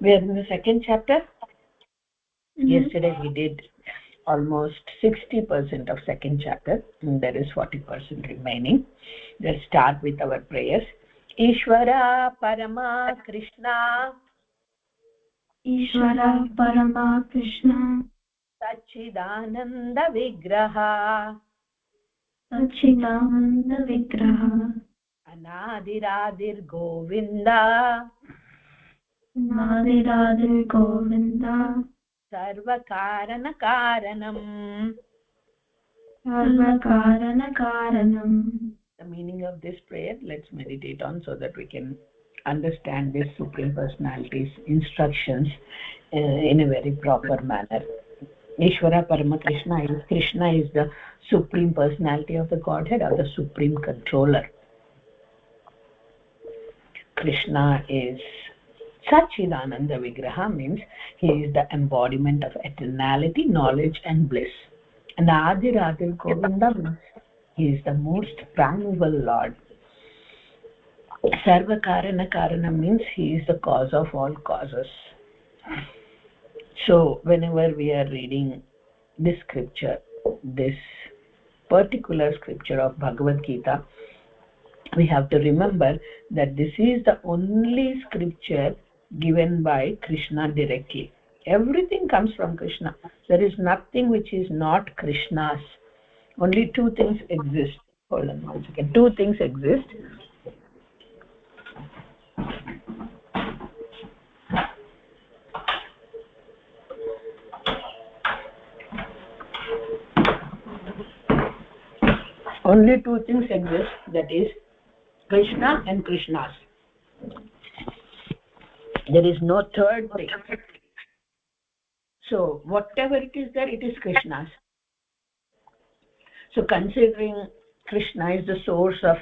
We are in the second chapter. Mm-hmm. Yesterday we did almost 60% of second chapter, and there is 40% remaining. Let's start with our prayers. Ishvara Parama Krishna Ishvara Parama Krishna Sachidananda Vigraha Sachidananda Vigraha Anadiradir Govinda Nadiradir Govinda Sarvakarana Karanam. Sarvakarana Karanam. The meaning of this prayer, let's meditate on so that we can understand this Supreme Personality's instructions in a very proper manner. Ishvara Parama Krishna is the Supreme Personality of the Godhead, or the Supreme Controller. Krishna is Sachidananda Vigraha, means he is the embodiment of eternality, knowledge and bliss. And Adiradir Govinda means he is the most primeval Lord. Sarva Karana Karana means he is the cause of all causes. So whenever we are reading this scripture, this particular scripture of Bhagavad Gita, we have to remember that this is the only scripture given by Krishna directly. Everything comes from Krishna. There is nothing which is not Krishna's. Only two things exist. Hold on one second. Two things exist. Only two things exist, that is Krishna and Krishna's. There is no third thing. So whatever it is there, it is Krishna's. So considering Krishna is the source of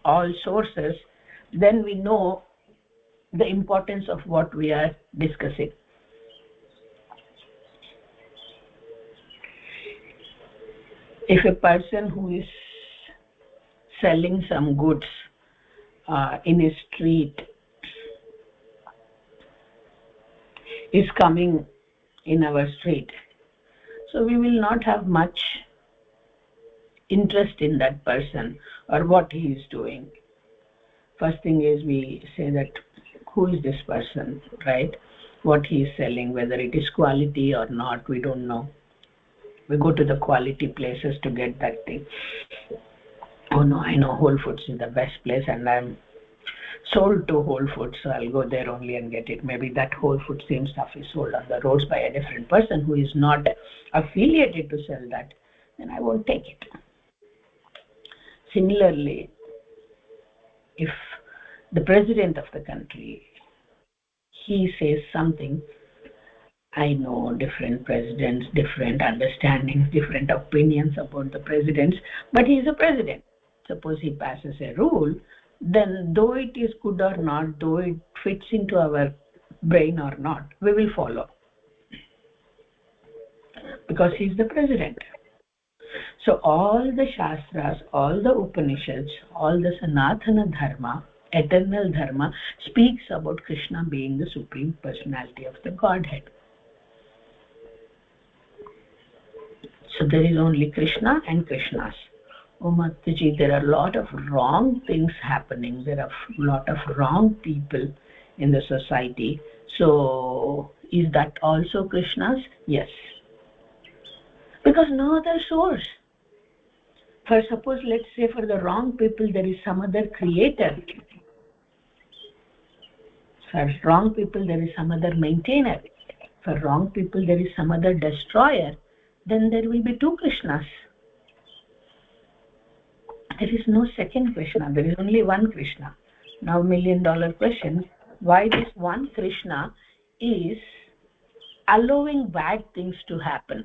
all sources, then we know the importance of what we are discussing. If a person who is selling some goods in a street is coming in our street, so we will not have much interest in that person or what he is doing. First thing is we say that who is this person, right? What he is selling, whether it is quality or not, we don't know. We go to the quality places to get that thing. Oh no, I know Whole Foods is the best place and I'm sold to Whole Foods, so I'll go there only and get it. Maybe that Whole Foods same stuff is sold on the roads by a different person who is not affiliated to sell that, then I won't take it. Similarly, if the president of the country, he says something, I know different presidents, different understandings, different opinions about the presidents, but he is a president. Suppose he passes a rule, then though it is good or not, though it fits into our brain or not, we will follow. Because he is the president. So all the Shastras, all the Upanishads, all the Sanatana Dharma, eternal Dharma, speaks about Krishna being the Supreme Personality of the Godhead. So there is only Krishna and Krishna's. Oh Mataji, there are a lot of wrong things happening. There are a lot of wrong people in the society. So is that also Krishna's? Yes. Because no other source. For suppose, let's say for the wrong people, there is some other creator. For wrong people, there is some other maintainer. For wrong people, there is some other destroyer. Then there will be two Krishnas. There is no second Krishna. There is only one Krishna. Now, $1 million question, why this one Krishna is allowing bad things to happen,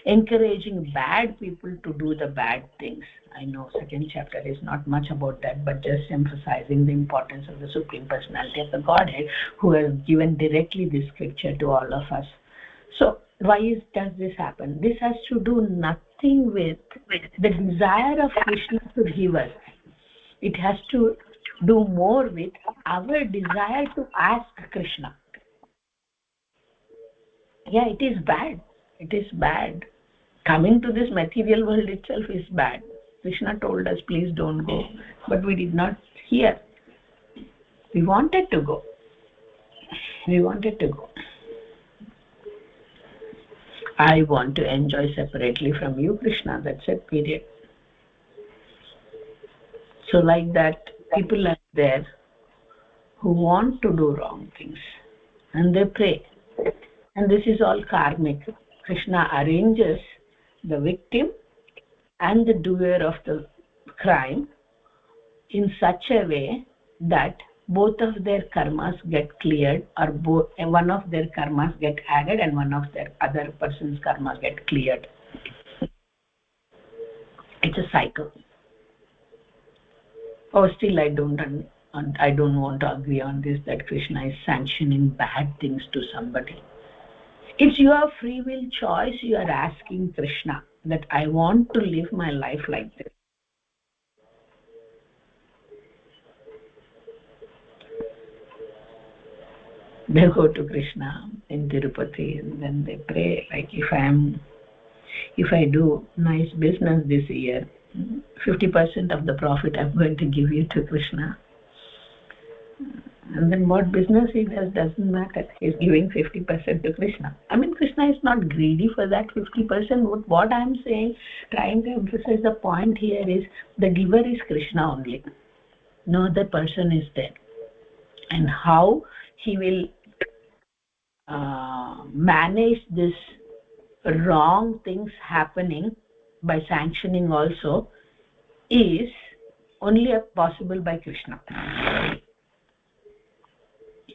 encouraging bad people to do the bad things? I know second chapter is not much about that, but just emphasizing the importance of the Supreme Personality of the Godhead, who has given directly this scripture to all of us. So why does this happen? This has to do nothing with the desire of Krishna to give us. It has to do more with our desire to ask Krishna. Yeah, it is bad. It is bad. Coming to this material world itself is bad. Krishna told us, please don't go. But we did not hear. We wanted to go. We wanted to go. I want to enjoy separately from you, Krishna. That's it, period. So like that, people are there who want to do wrong things. And they pray. And this is all karmic. Krishna arranges the victim and the doer of the crime in such a way that both of their karmas get cleared, or one of their karmas get added and one of their other person's karmas get cleared. It's a cycle. Oh, still I don't want to agree on this, that Krishna is sanctioning bad things to somebody. It's your free will choice. You are asking Krishna that I want to live my life like this. They go to Krishna in Tirupati and then they pray, like, if I do nice business this year, 50% of the profit I'm going to give you to Krishna. And then what business he does doesn't matter. He's giving 50% to Krishna. I mean, Krishna is not greedy for that 50%. What I'm saying, trying to emphasize the point here is, the giver is Krishna only. No other person is there. And how he will manage this wrong things happening by sanctioning also is only possible by Krishna.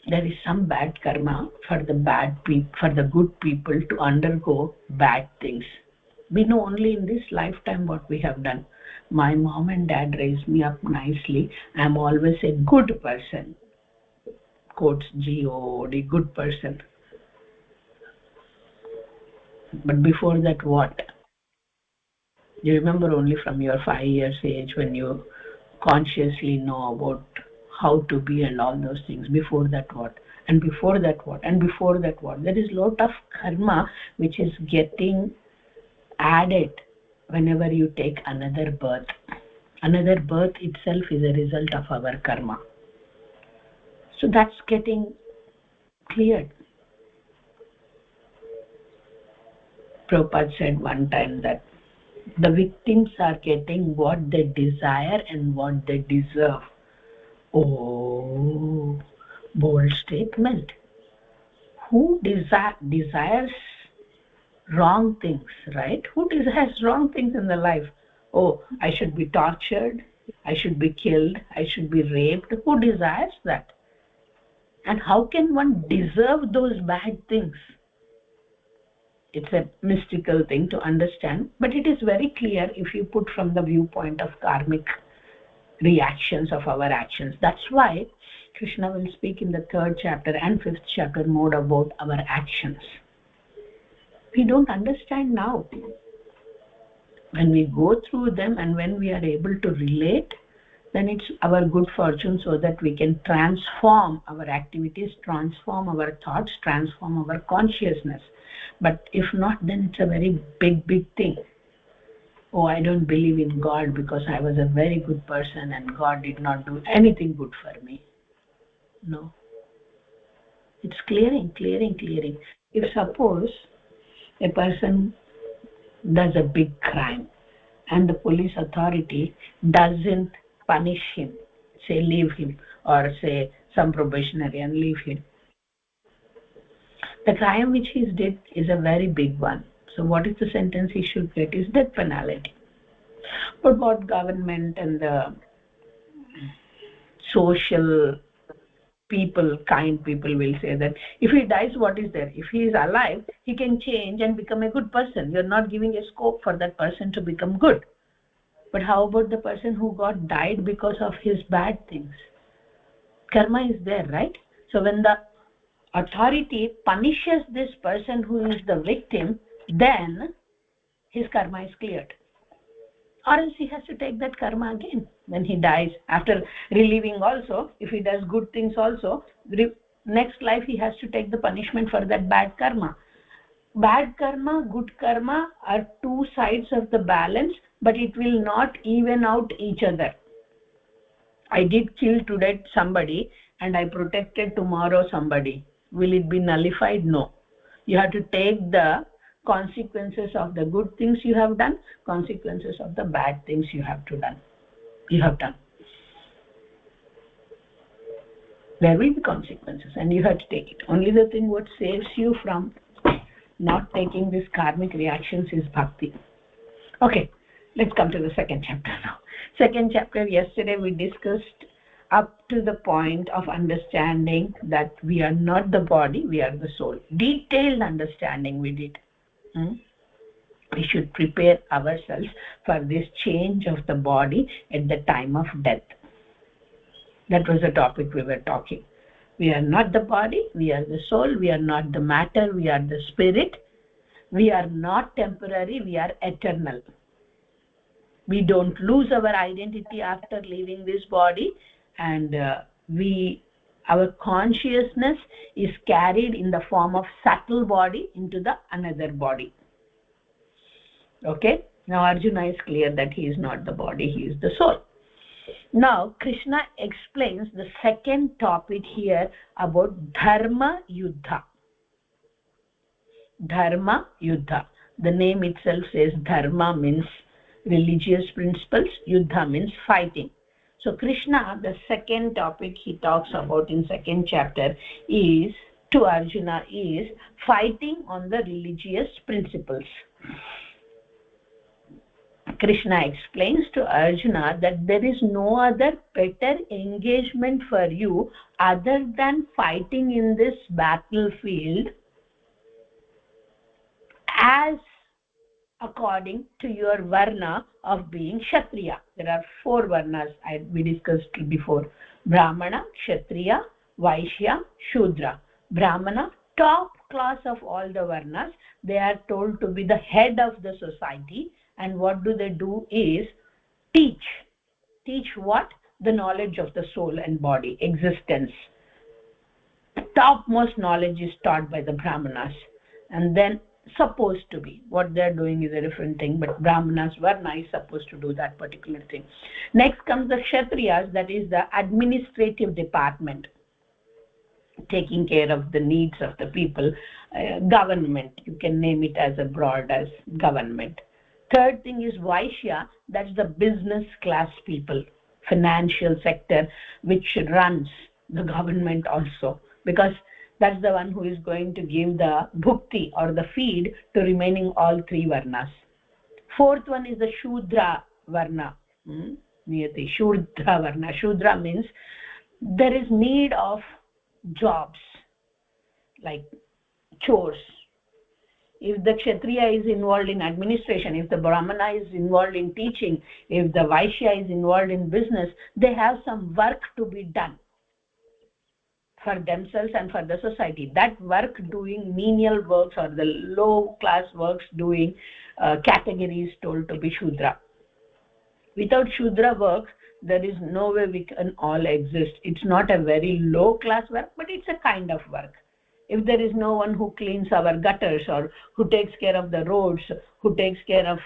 There is some bad karma for the good people to undergo bad things. We know only in this lifetime what we have done. My mom and dad raised me up nicely. I am always a good person. Quotes G-O-D, good person. But before that, what? You remember only from your 5 years age when you consciously know about how to be and all those things. Before that, what? And before that, what? And before that, what? There is a lot of karma which is getting added whenever you take another birth. Another birth itself is a result of our karma. So that's getting cleared. Prabhupada said one time that the victims are getting what they desire and what they deserve. Oh, bold statement. Who desires wrong things, right? Who desires wrong things in the life? Oh, I should be tortured, I should be killed, I should be raped. Who desires that? And how can one deserve those bad things? It's a mystical thing to understand, but it is very clear if you put from the viewpoint of karmic reactions of our actions. That's why Krishna will speak in the 3rd chapter and 5th chapter more about our actions. We don't understand now. When we go through them and when we are able to relate, then it's our good fortune so that we can transform our activities, transform our thoughts, transform our consciousness. But if not, then it's a very big thing. Oh, I don't believe in God because I was a very good person and God did not do anything good for me. No. It's clearing. If suppose a person does a big crime and the police authority doesn't punish him, say leave him, or say some probationary and leave him, the crime which he did is a very big one. So what is the sentence he should get? Is death penalty. But what government and the social people, kind people will say that if he dies, what is there? If he is alive, he can change and become a good person. You are not giving a scope for that person to become good. But how about the person who died because of his bad things? Karma is there, right? So when the authority punishes this person who is the victim, then his karma is cleared. or else he has to take that karma again when he dies. After relieving also, if he does good things also, next life he has to take the punishment for that bad karma. Bad karma, good karma are two sides of the balance, but it will not even out each other. I did kill today somebody and I protected tomorrow somebody. Will it be nullified? No. You have to take the consequences of the good things you have done, consequences of the bad things you have done. There will be consequences and you have to take it. Only the thing what saves you from not taking these karmic reactions is bhakti. Okay, let's come to the second chapter now. Second chapter, yesterday we discussed up to the point of understanding that we are not the body, we are the soul. Detailed understanding we did. We should prepare ourselves for this change of the body at the time of death. That was the topic we were talking. We are not the body, we are the soul. We are not the matter, we are the spirit. We are not temporary, we are eternal. We don't lose our identity after leaving this body, and our consciousness is carried in the form of subtle body into the another body. Okay, now Arjuna is clear that he is not the body, he is the soul. Now Krishna explains the second topic here about dharma yuddha. Dharma yuddha, the name itself says dharma means religious principles, yuddha means fighting. So Krishna, the second topic he talks about in second chapter is to Arjuna is fighting on the religious principles. Krishna explains to Arjuna that there is no other better engagement for you other than fighting in this battlefield as according to your varna of being Kshatriya. There are 4 varnas we discussed before: Brahmana, Kshatriya, Vaishya, Shudra. Brahmana, top class of all the varnas. They are told to be the head of the society, and what do they do is teach. Teach what? The knowledge of the soul and body, existence. Topmost knowledge is taught by the Brahmanas, and then supposed to be, what they are doing is a different thing, but Brahmanas varna is supposed to do that particular thing. Next comes the Kshatriyas, that is the administrative department, taking care of the needs of the people. Government, you can name it as a broad as government. Third thing is Vaishya, that's the business class people, financial sector, which runs the government also, because that's the one who is going to give the bhukti or the feed to remaining all 3 varnas. Fourth one is the Shudra varna. Niyati, Shudra varna. Shudra means there is need of jobs like chores. If the Kshatriya is involved in administration, if the Brahmana is involved in teaching, if the Vaishya is involved in business, they have some work to be done for themselves and for the society. That work doing menial works or the low class works doing category is told to be Shudra. Without Shudra work, there is no way we can all exist. It's not a very low class work, but it's a kind of work. If there is no one who cleans our gutters, or who takes care of the roads, who takes care of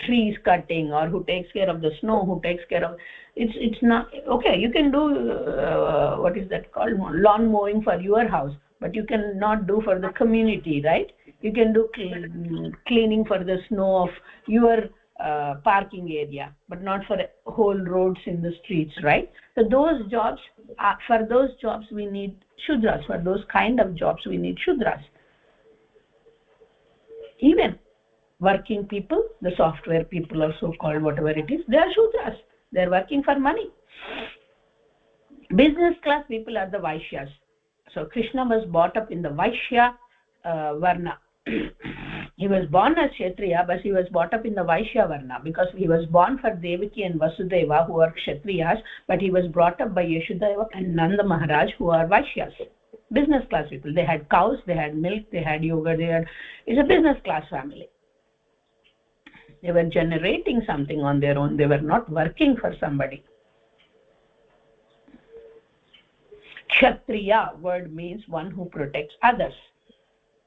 trees cutting, or who takes care of the snow, who takes care of, it's not okay. You can do what is that called, lawn mowing for your house, but you cannot do for the community, right? You can do cleaning for the snow of your parking area, but not for whole roads in the streets, right? So those jobs, for those jobs we need Shudras. For those kind of jobs we need Shudras. Even working people, the software people or so called, whatever it is, they are Shudras. They are working for money. Business class people are the Vaishyas. So Krishna was brought up in the Vaishya varna. He was born as Kshatriya, but he was brought up in the Vaishya varna, because he was born for Devaki and Vasudeva, who are Kshatriyas, but he was brought up by Yashodhara and Nanda Maharaj, who are Vaishyas. Business class people. They had cows, they had milk, they had yogurt, it's a business class family. They were generating something on their own. They were not working for somebody. Kshatriya word means one who protects others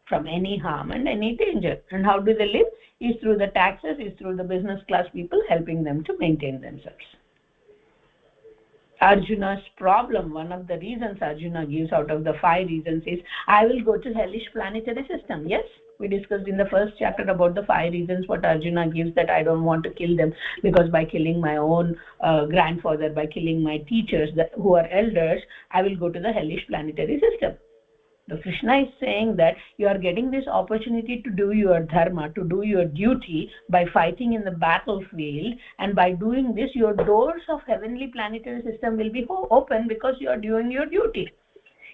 from any harm and any danger. And how do they live? Is through the taxes, is through the business class people, helping them to maintain themselves. Arjuna's problem, one of the reasons Arjuna gives out of the 5 reasons is, I will go to hellish planetary system. Yes, we discussed in the first chapter about the 5 reasons what Arjuna gives, that I don't want to kill them because by killing my own grandfather, by killing my teachers who are elders, I will go to the hellish planetary system. So Krishna is saying that you are getting this opportunity to do your dharma, to do your duty by fighting in the battlefield, and by doing this your doors of heavenly planetary system will be open because you are doing your duty.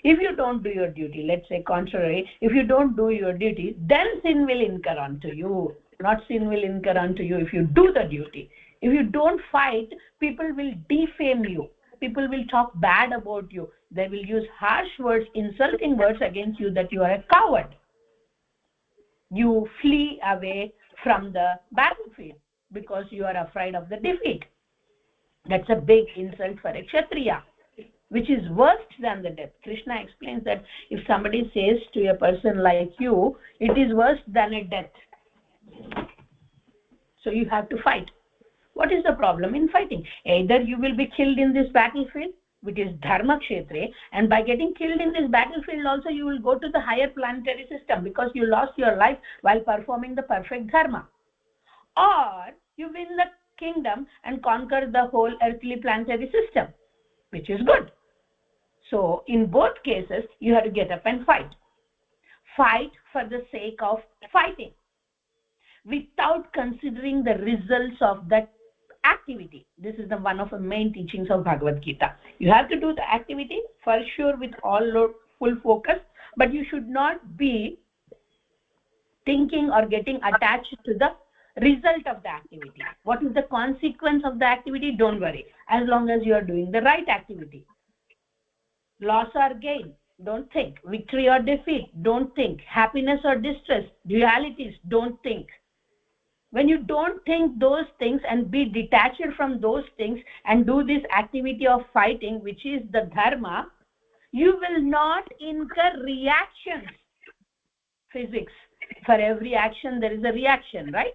If you don't do your duty, let's say contrary, if you don't do your duty, then sin will incur unto you. Not sin will incur unto you if you do the duty. If you don't fight, people will defame you. People will talk bad about you. They will use harsh words, insulting words against you, that you are a coward. You flee away from the battlefield because you are afraid of the defeat. That's a big insult for a Kshatriya, which is worse than the death. Krishna explains that if somebody says to a person like you, it is worse than a death. So you have to fight. What is the problem in fighting? Either you will be killed in this battlefield, which is dharma kshetre, and by getting killed in this battlefield also you will go to the higher planetary system because you lost your life while performing the perfect dharma. Or you win the kingdom and conquer the whole earthly planetary system, which is good. So in both cases you have to get up and fight. Fight for the sake of fighting, without considering the results of that activity. This is the one of the main teachings of Bhagavad Gita. You have to do the activity for sure with all full focus, but you should not be thinking or getting attached to the result of the activity. What is the consequence of the activity? Don't worry, as long as you are doing the right activity. Loss or gain, don't think. Victory or defeat, don't think. Happiness or distress, dualities, don't think. When you don't think those things and be detached from those things and do this activity of fighting, which is the dharma, you will not incur reactions. Physics, for every action there is a reaction, right?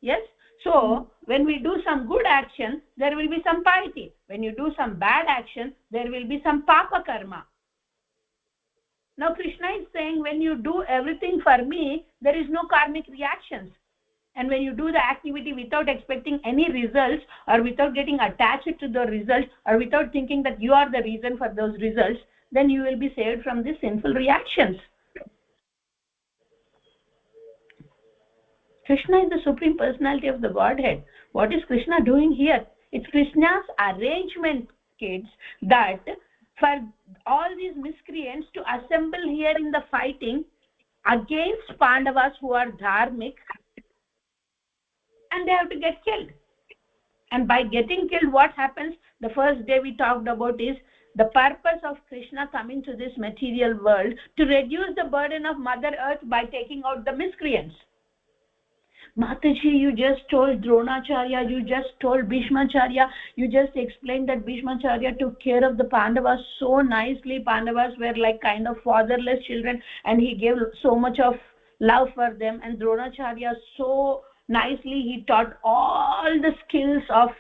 Yes. So when we do some good action, there will be some piety. When you do some bad action, there will be some papa karma. Now Krishna is saying, when you do everything for me, there is no karmic reactions. And when you do the activity without expecting any results, or without getting attached to the results, or without thinking that you are the reason for those results, then you will be saved from these sinful reactions. Krishna is the Supreme Personality of the Godhead. What is Krishna doing here? It's Krishna's arrangement, kids, that for all these miscreants to assemble here in the fighting against Pandavas who are dharmic, and they have to get killed. And by getting killed, what happens? The first day we talked about is the purpose of Krishna coming to this material world, to reduce the burden of Mother Earth by taking out the miscreants. Mataji, you just told Dronacharya, you just told Bhishmacharya, you just explained that Bhishmacharya took care of the Pandavas so nicely. Pandavas were like kind of fatherless children, and he gave so much of love for them. And Dronacharya so nicely he taught all the skills of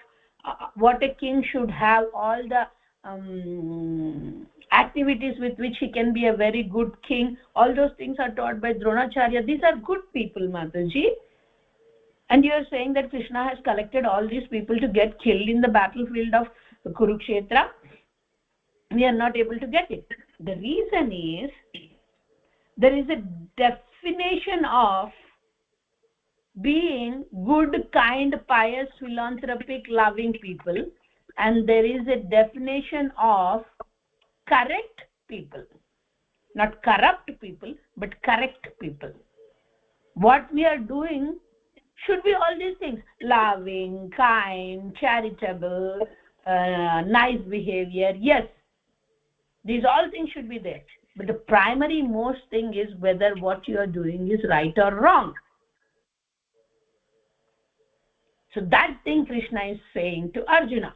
what a king should have, all the activities with which he can be a very good king. All those things are taught by Dronacharya. These are good people, Mataji. And you are saying that Krishna has collected all these people to get killed in the battlefield of Kurukshetra. We are not able to get it. The reason is, there is a definition of being good, kind, pious, philanthropic, loving people, and there is a definition of correct people. Not corrupt people, but correct people. What we are doing should be all these things: loving, kind, charitable, nice behavior. Yes, these all things should be there, but the primary most thing is whether what you are doing is right or wrong. So that thing Krishna is saying to Arjuna,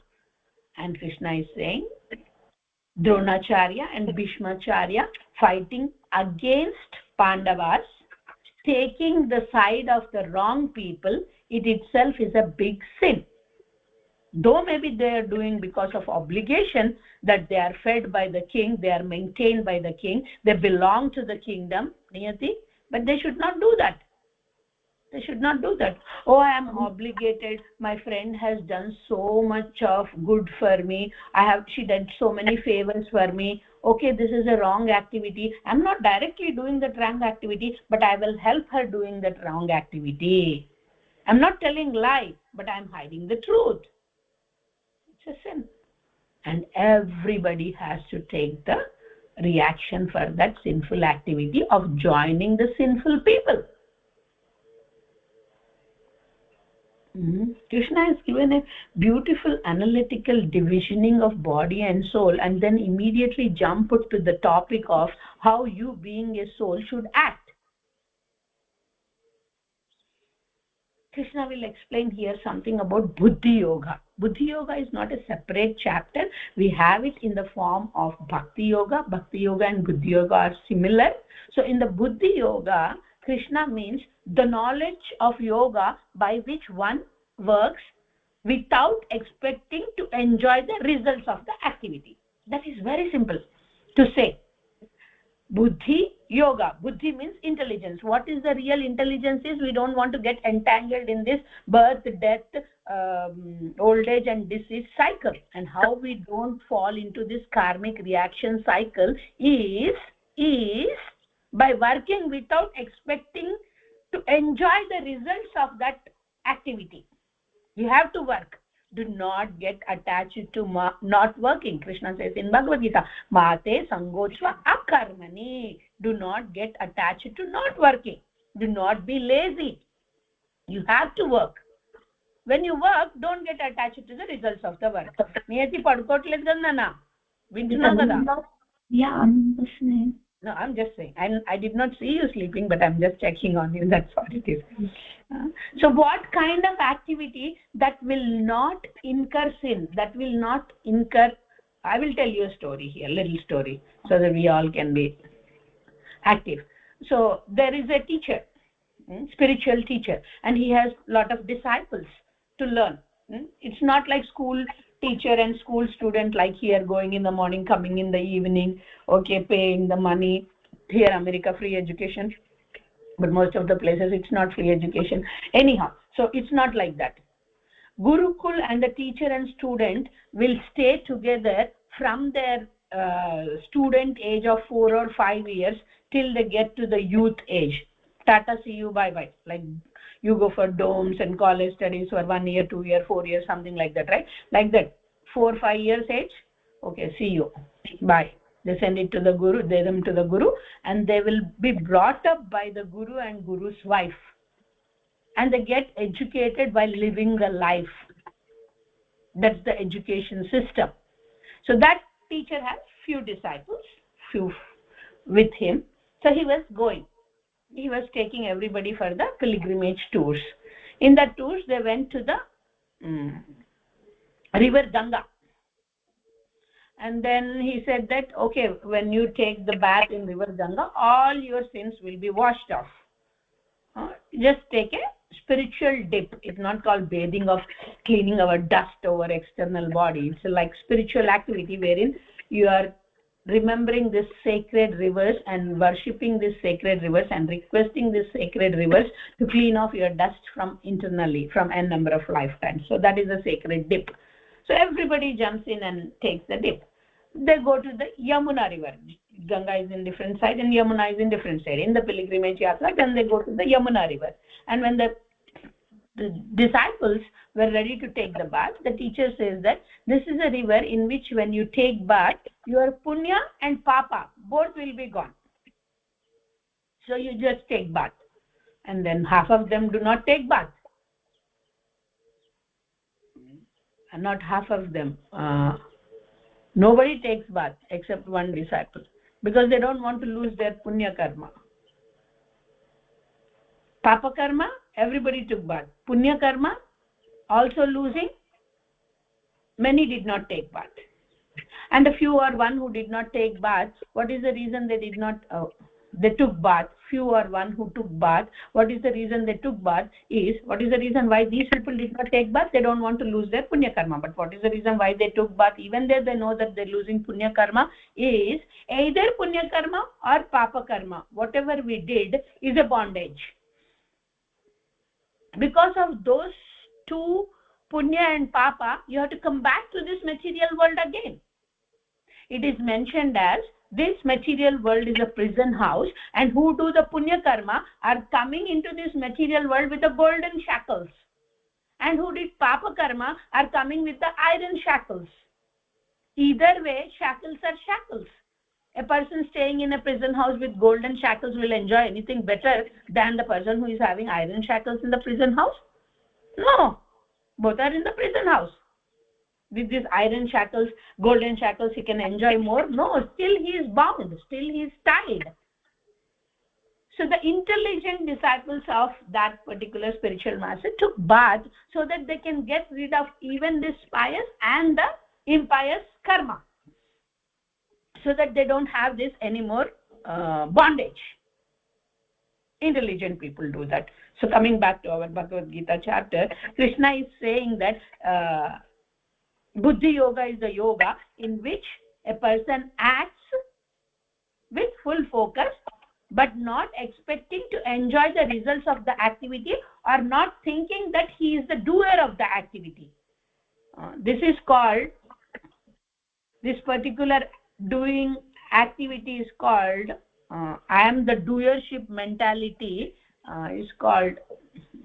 and Krishna is saying Dronacharya and Bhishmacharya fighting against Pandavas, taking the side of the wrong people, it itself is a big sin. Though maybe they are doing because of obligation, that they are fed by the king, they are maintained by the king, they belong to the kingdom, Niyati, but they should not do that. They should not do that. Oh, I am obligated, my friend has done so much of good for me, she did so many favors for me. Okay, this is a wrong activity, I'm not directly doing that wrong activity, but I will help her doing that wrong activity. I'm not telling lie, but I'm hiding the truth. It's a sin, and everybody has to take the reaction for that sinful activity of joining the sinful people. Krishna has given a beautiful analytical divisioning of body and soul, and then immediately jump to the topic of how you being a soul should act. Krishna will explain here something about Buddhi Yoga. Buddhi Yoga is not a separate chapter. We have it in the form of Bhakti Yoga. Bhakti Yoga and Buddhi Yoga are similar. So in the Buddhi Yoga, Krishna means the knowledge of yoga by which one works without expecting to enjoy the results of the activity. That is very simple to say. Buddhi Yoga. Buddhi means intelligence. What is the real intelligence is? We don't want to get entangled in this birth, death, old age and disease cycle. And how we don't fall into this karmic reaction cycle is by working without expecting to enjoy the results of that activity. You have to work. Do not get attached to not working. Krishna says in Bhagavad Gita, Mate Sangochva Akarmani. Do not get attached to not working. Do not be lazy. You have to work. When you work, don't get attached to the results of the work. Niyati padkotlet gandana. Vinchuna kada. Yeah, I'm listening. No, I'm just saying. I did not see you sleeping, but I'm just checking on you. That's what it is. So what kind of activity that will not incur sin, that will not incur... I will tell you a story here, little story, so that we all can be active. So there is a teacher, spiritual teacher, and he has a lot of disciples to learn. It's not like school teacher and school student, like here, going in the morning, coming in the evening, okay, paying the money. Here America, free education, but most of the places it's not free education anyhow. So it's not like that. Gurukul and the teacher and student will stay together from their student age of 4 or 5 years till they get to the youth age. Tata, see you, bye bye. Like you go for domes and college studies for 1 year, 2 year, 4 years, something like that, right? Like that, 4 or 5 years age, okay, see you, bye. They send it to the guru, they them to the guru, and they will be brought up by the guru and guru's wife, and they get educated by living the life. That's the education system. So that teacher has few disciples, few with him. So he was going. He was taking everybody for the pilgrimage tours. In the tours, they went to the river Ganga. And then he said that, okay, when you take the bath in river Ganga, all your sins will be washed off. Just take a spiritual dip. It's not called bathing of cleaning our dust over external body. It's like spiritual activity wherein you are remembering this sacred rivers and worshipping these sacred rivers and requesting these sacred rivers to clean off your dust from internally, from a number of lifetimes. So that is a sacred dip. So everybody jumps in and takes the dip. They go to the Yamuna river. Ganga is in different side and Yamuna is in different side. In the pilgrimage yatra, then they go to the Yamuna river. And when the disciples were ready to take the bath, the teacher says that this is a river in which when you take bath, your punya and papa both will be gone. So you just take bath. And then half of them do not take bath. And not half of them. Nobody takes bath except one disciple, because they don't want to lose their punya karma. Papa karma, everybody took bath. Punya karma, also losing. Many did not take bath, and the few or one who did not take bath. What is the reason they did not they took bath? Few or one who took bath. What is the reason they took bath? What is the reason why these people did not take bath? They don't want to lose their punya karma. But what is the reason why they took bath? Even though they know that they're losing punya karma, is either punya karma or papa karma. Whatever we did is a bondage. Because of those two, punya and papa, you have to come back to this material world again. It is mentioned as this material world is a prison house, and who do the punya karma are coming into this material world with the golden shackles, and who did papa karma are coming with the iron shackles. Either way, shackles are shackles. A person staying in a prison house with golden shackles will enjoy anything better than the person who is having iron shackles in the prison house? No, both are in the prison house. With these iron shackles, golden shackles, he can enjoy more? No, still he is bound, still he is tied. So the intelligent disciples of that particular spiritual master took bath so that they can get rid of even this pious and the impious karma, so that they don't have this anymore bondage. Intelligent people do that. So coming back to our Bhagavad Gita chapter, Krishna is saying that Buddhi Yoga is the yoga in which a person acts with full focus, but not expecting to enjoy the results of the activity, or not thinking that he is the doer of the activity. This is called, this particular doing activity is called, I am the doership mentality is called,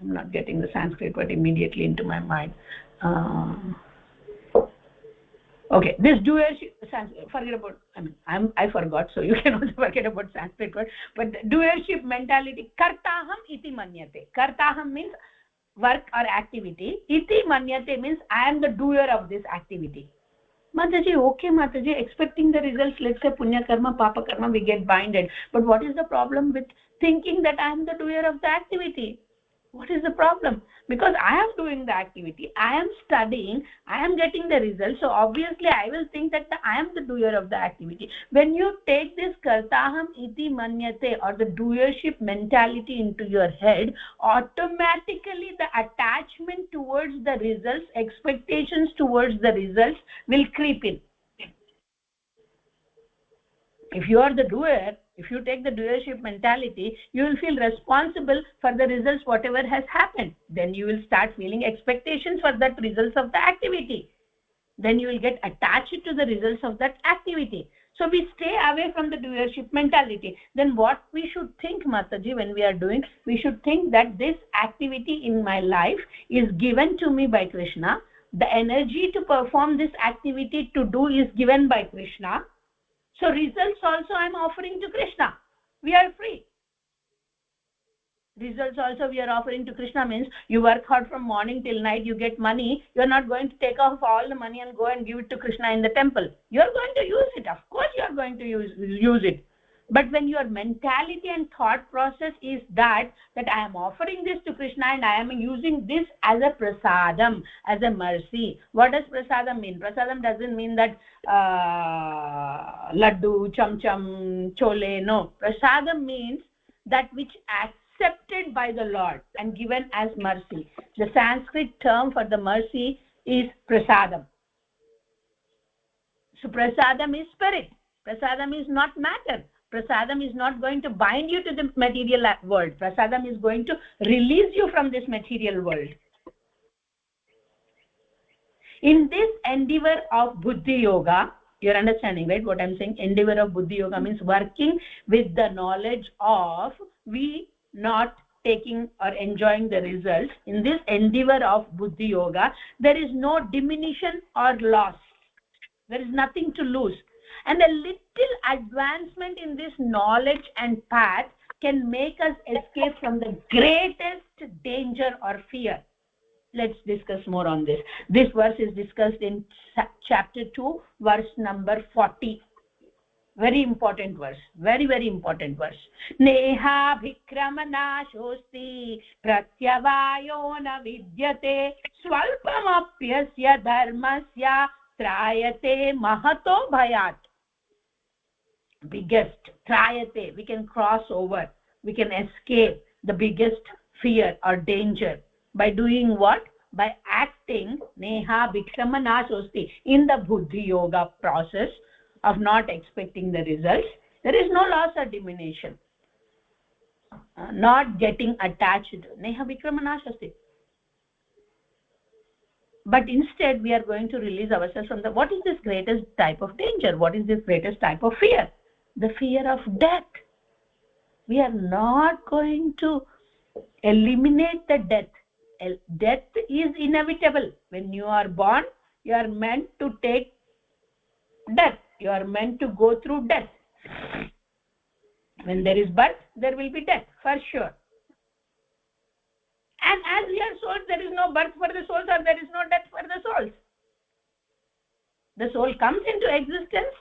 I'm not getting the Sanskrit word immediately into my mind. Okay, this doership, forget about, I forgot, so you can also forget about Sanskrit word, but doership mentality, kartaham iti manyate. Kartaham means work or activity, iti manyate means I am the doer of this activity. Mataji, okay Mataji, expecting the results, let's say punya karma, papa karma, we get binded. But what is the problem with thinking that I am the doer of the activity? What is the problem? Because I am doing the activity, I am studying, I am getting the results, so obviously I will think that I am the doer of the activity. When you take this kartaham iti manyate or the doership mentality into your head, automatically the attachment towards the results, expectations towards the results will creep in. If you are the doer, if you take the doership mentality, you will feel responsible for the results whatever has happened. Then you will start feeling expectations for that results of the activity. Then you will get attached to the results of that activity. So we stay away from the doership mentality. Then what we should think, Mataji, when we are doing, we should think that this activity in my life is given to me by Krishna. The energy to perform this activity to do is given by Krishna. So results also I am offering to Krishna. We are free. Results also we are offering to Krishna means you work hard from morning till night, you get money. You are not going to take off all the money and go and give it to Krishna in the temple. You are going to use it. Of course you are going to use it. But when your mentality and thought process is that I am offering this to Krishna and I am using this as a prasadam, as a mercy. What does prasadam mean? Prasadam doesn't mean that laddu, cham cham, chole. No. Prasadam means that which accepted by the Lord and given as mercy. The Sanskrit term for the mercy is prasadam. So prasadam is spirit. Prasadam is not matter. Prasadam is not going to bind you to the material world. Prasadam is going to release you from this material world. In this endeavor of Buddhi Yoga, you're understanding, right, what I'm saying? Endeavor of Buddhi Yoga means working with the knowledge of we not taking or enjoying the results. In this endeavor of Buddhi Yoga, there is no diminution or loss. There is nothing to lose. And a little advancement in this knowledge and path can make us escape from the greatest danger or fear. Let's discuss more on this. This verse is discussed in chapter 2, verse number 40. very important verse, very important verse. Neha bhikramanasosti pratyavayo na vidyate swalpamapyasya dharmasya trayate mahato bhayat. Biggest, trayate, we can cross over, we can escape the biggest fear or danger by doing what? By acting neha bhikramanasosti, in the buddhi yoga process of not expecting the results. There is no loss or diminution, not getting attached, neha bhikramanasosti. But instead we are going to release ourselves from the, what is this greatest type of danger? What is this greatest type of fear? The fear of death. We are not going to eliminate the death. Death is inevitable. When you are born, you are meant to take death. You are meant to go through death. When there is birth, there will be death, for sure. And as we are souls, there is no birth for the souls, or there is no death for the souls. The soul comes into existence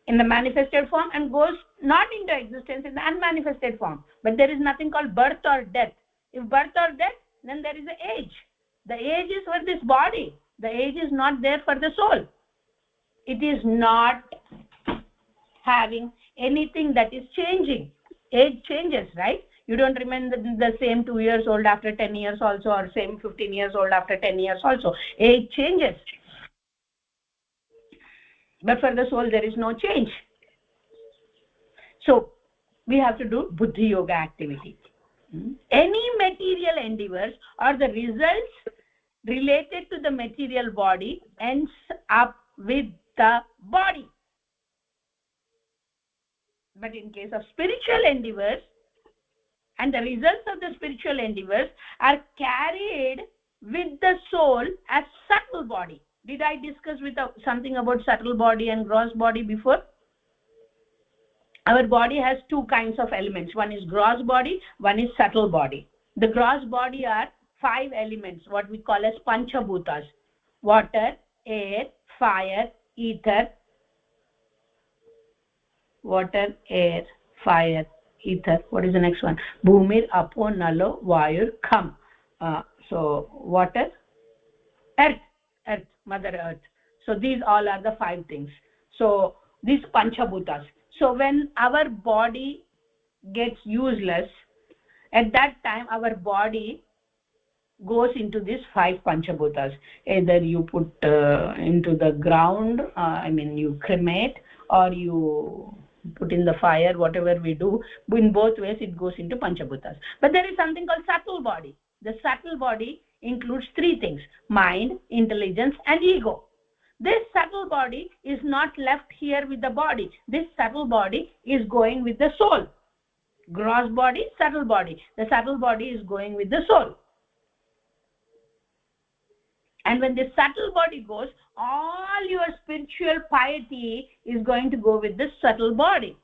in the manifested form and goes not into existence in the unmanifested form. But there is nothing called birth or death. If birth or death, then there is an age. The age is for this body. The age is not there for the soul. It is not having anything that is changing. Age changes, right? You don't remain the same 2 years old after 10 years also, or same 15 years old after 10 years also. Age changes. But for the soul, there is no change. So we have to do buddhi yoga activity. Any material endeavors or the results related to the material body ends up with the body. But in case of spiritual endeavors, and the results of the spiritual endeavors are carried with the soul as subtle body. Did I discuss something about subtle body and gross body before? Our body has two kinds of elements. One is gross body, one is subtle body. The gross body are 5 elements, what we call as panchabhutas: water, air, fire, ether. Water, air, fire, ether. What is the next one? Bhumir, apo, nalo, vayur, kham. So water, earth, mother earth. So these all are the 5 things. So these panchabhutas. So when our body gets useless, at that time our body goes into these 5 panchabhutas. Either you put into the ground, you cremate, or you put in the fire. Whatever we do, in both ways it goes into panchabhutas. But there is something called subtle body. The subtle body includes 3 things: mind, intelligence, and ego. This subtle body is not left here with the body. This subtle body is going with the soul. Gross body, subtle body. The subtle body is going with the soul. And when the subtle body goes, all your spiritual piety is going to go with the subtle body.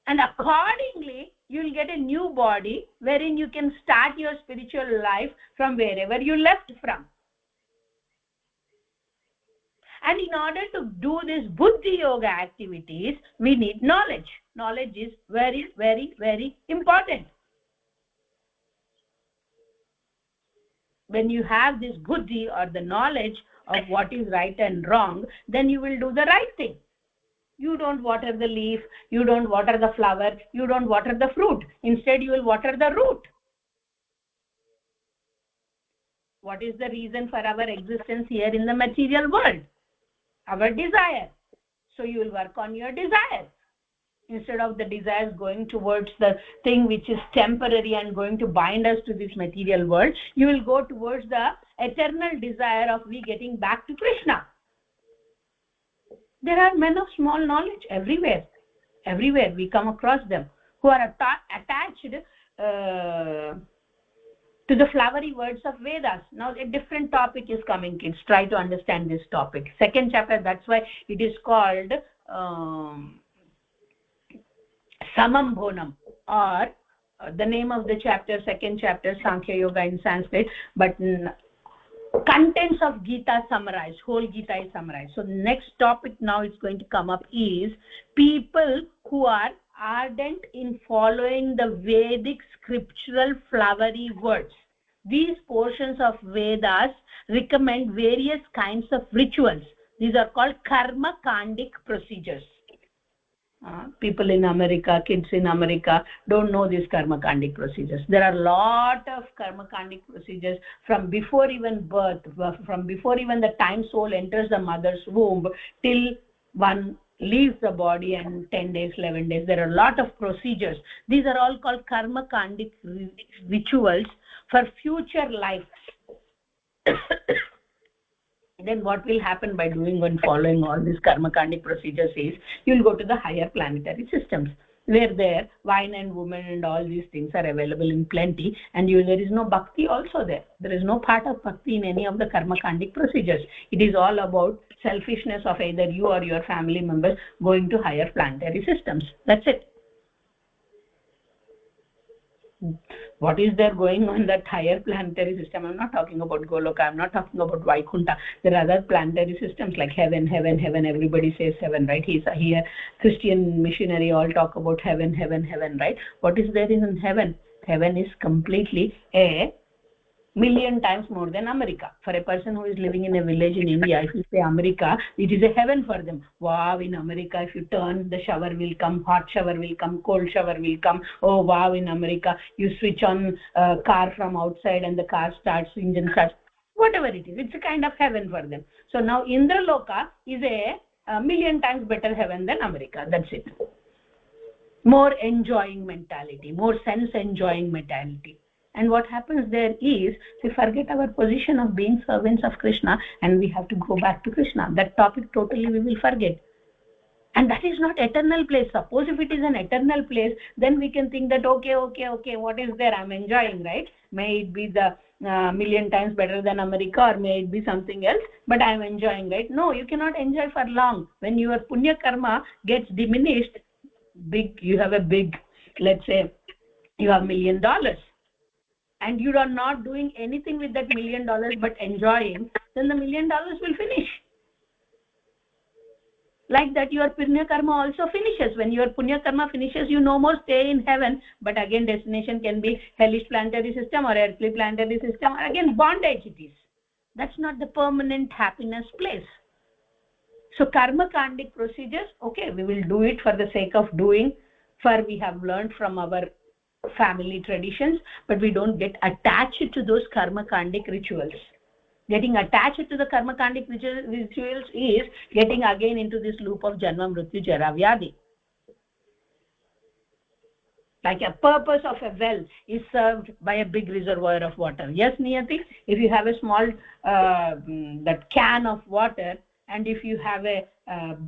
And accordingly, you will get a new body wherein you can start your spiritual life from wherever you left from. And in order to do these buddhi yoga activities, we need knowledge. Knowledge is very, very, very important. When you have this buddhi, or the knowledge of what is right and wrong, then you will do the right thing. You don't water the leaf, you don't water the flower, you don't water the fruit. Instead, you will water the root. What is the reason for our existence here in the material world? Our desire. So you will work on your desire. Instead of the desires going towards the thing which is temporary and going to bind us to this material world, you will go towards the eternal desire of we getting back to Krishna. There are men of small knowledge everywhere. Everywhere we come across them, who are attached to the flowery words of Vedas. Now a different topic is coming, kids. Try to understand this topic. 2nd chapter, that's why it is called Samambhonam, or the name of the chapter, 2nd chapter, Sankhya Yoga in Sanskrit. But contents of Gita summarized. Whole Gita is summarized. So next topic now is going to come up is people who are ardent in following the Vedic scriptural flowery words. These portions of Vedas recommend various kinds of rituals. These are called karma kandic procedures. People in America, kids in America don't know these karma kandic procedures. There are a lot of karma kandic procedures from before even birth, from before even the time soul enters the mother's womb till one leaves the body, and 10 days, 11 days. There are a lot of procedures. These are all called karma kandic rituals for future lives. Then what will happen by doing and following all these karma kandic procedures is you will go to the higher planetary systems, where there wine and woman and all these things are available in plenty, and there is no bhakti also there. There is no part of bhakti in any of the karma kandic procedures. It is all about selfishness of either you or your family members going to higher planetary systems. That's it. What is there going on that higher planetary system? I'm not talking about Goloka, I'm not talking about Vaikunta. There are other planetary systems like heaven. Everybody says heaven, right? Here Christian missionary all talk about heaven, right? What is there in heaven? Heaven is completely a million times more than America. For a person who is living in a village in India, if you say America, it is a heaven for them. Wow, in America, if you turn, the shower will come, hot shower will come, cold shower will come. Oh wow, in America, you switch on a car from outside and the car starts, engine starts. Whatever it is, it's a kind of heaven for them. So now Indraloka is a million times better heaven than America. That's it. More enjoying mentality, more sense enjoying mentality. And what happens there is we forget our position of being servants of Krishna, and we have to go back to Krishna. That topic totally we will forget. And that is not eternal place. Suppose if it is an eternal place, then we can think that okay, what is there? I'm enjoying, right? May it be the million times better than America, or may it be something else, but I'm enjoying, right? No, you cannot enjoy for long. When your punya karma gets diminished, you have a big, let's say you have $1 million, and you are not doing anything with that $1 million but enjoying, then the $1 million will finish. Like that, your punya karma also finishes. When your punya karma finishes, you no more stay in heaven, but again destination can be hellish planetary system or earthly planetary system, or again bondage it is. That's not the permanent happiness place. So karma kandic procedures, okay, we will do it for the sake of doing, for we have learned from our family traditions, but we don't get attached to those karma kandic rituals. Getting attached to the karma kandic rituals is getting again into this loop of janma mrityu jara vyadi. Like a purpose of a well is served by a big reservoir of water. Yes, Niyati, if you have a small that can of water, and if you have a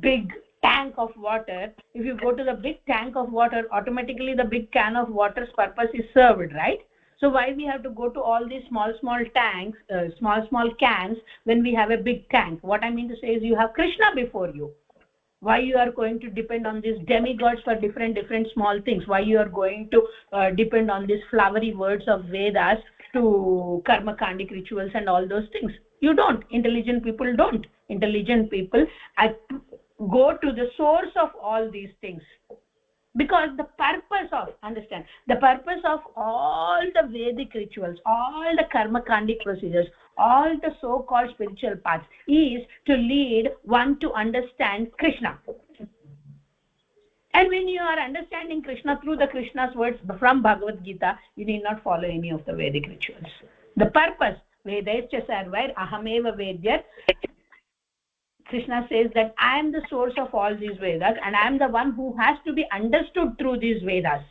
big tank of water, if you go to the big tank of water, automatically the big can of water's purpose is served, right? So why we have to go to all these small tanks, small cans, when we have a big tank? What I mean to say is you have Krishna before you. Why you are going to depend on these demigods for different small things? Why you are going to depend on these flowery words of Vedas to karma kandic rituals and all those things? You don't. Intelligent people don't. Intelligent people go to the source of all these things, because the purpose of all the Vedic rituals, all the karma kandic procedures, all the so-called spiritual paths is to lead one to understand Krishna. And when you are understanding Krishna through the Krishna's words from Bhagavad Gita, you need not follow any of the Vedic rituals. The purpose, Vedascha sarvair ahameva vedyar, Krishna says that I am the source of all these Vedas, and I am the one who has to be understood through these Vedas.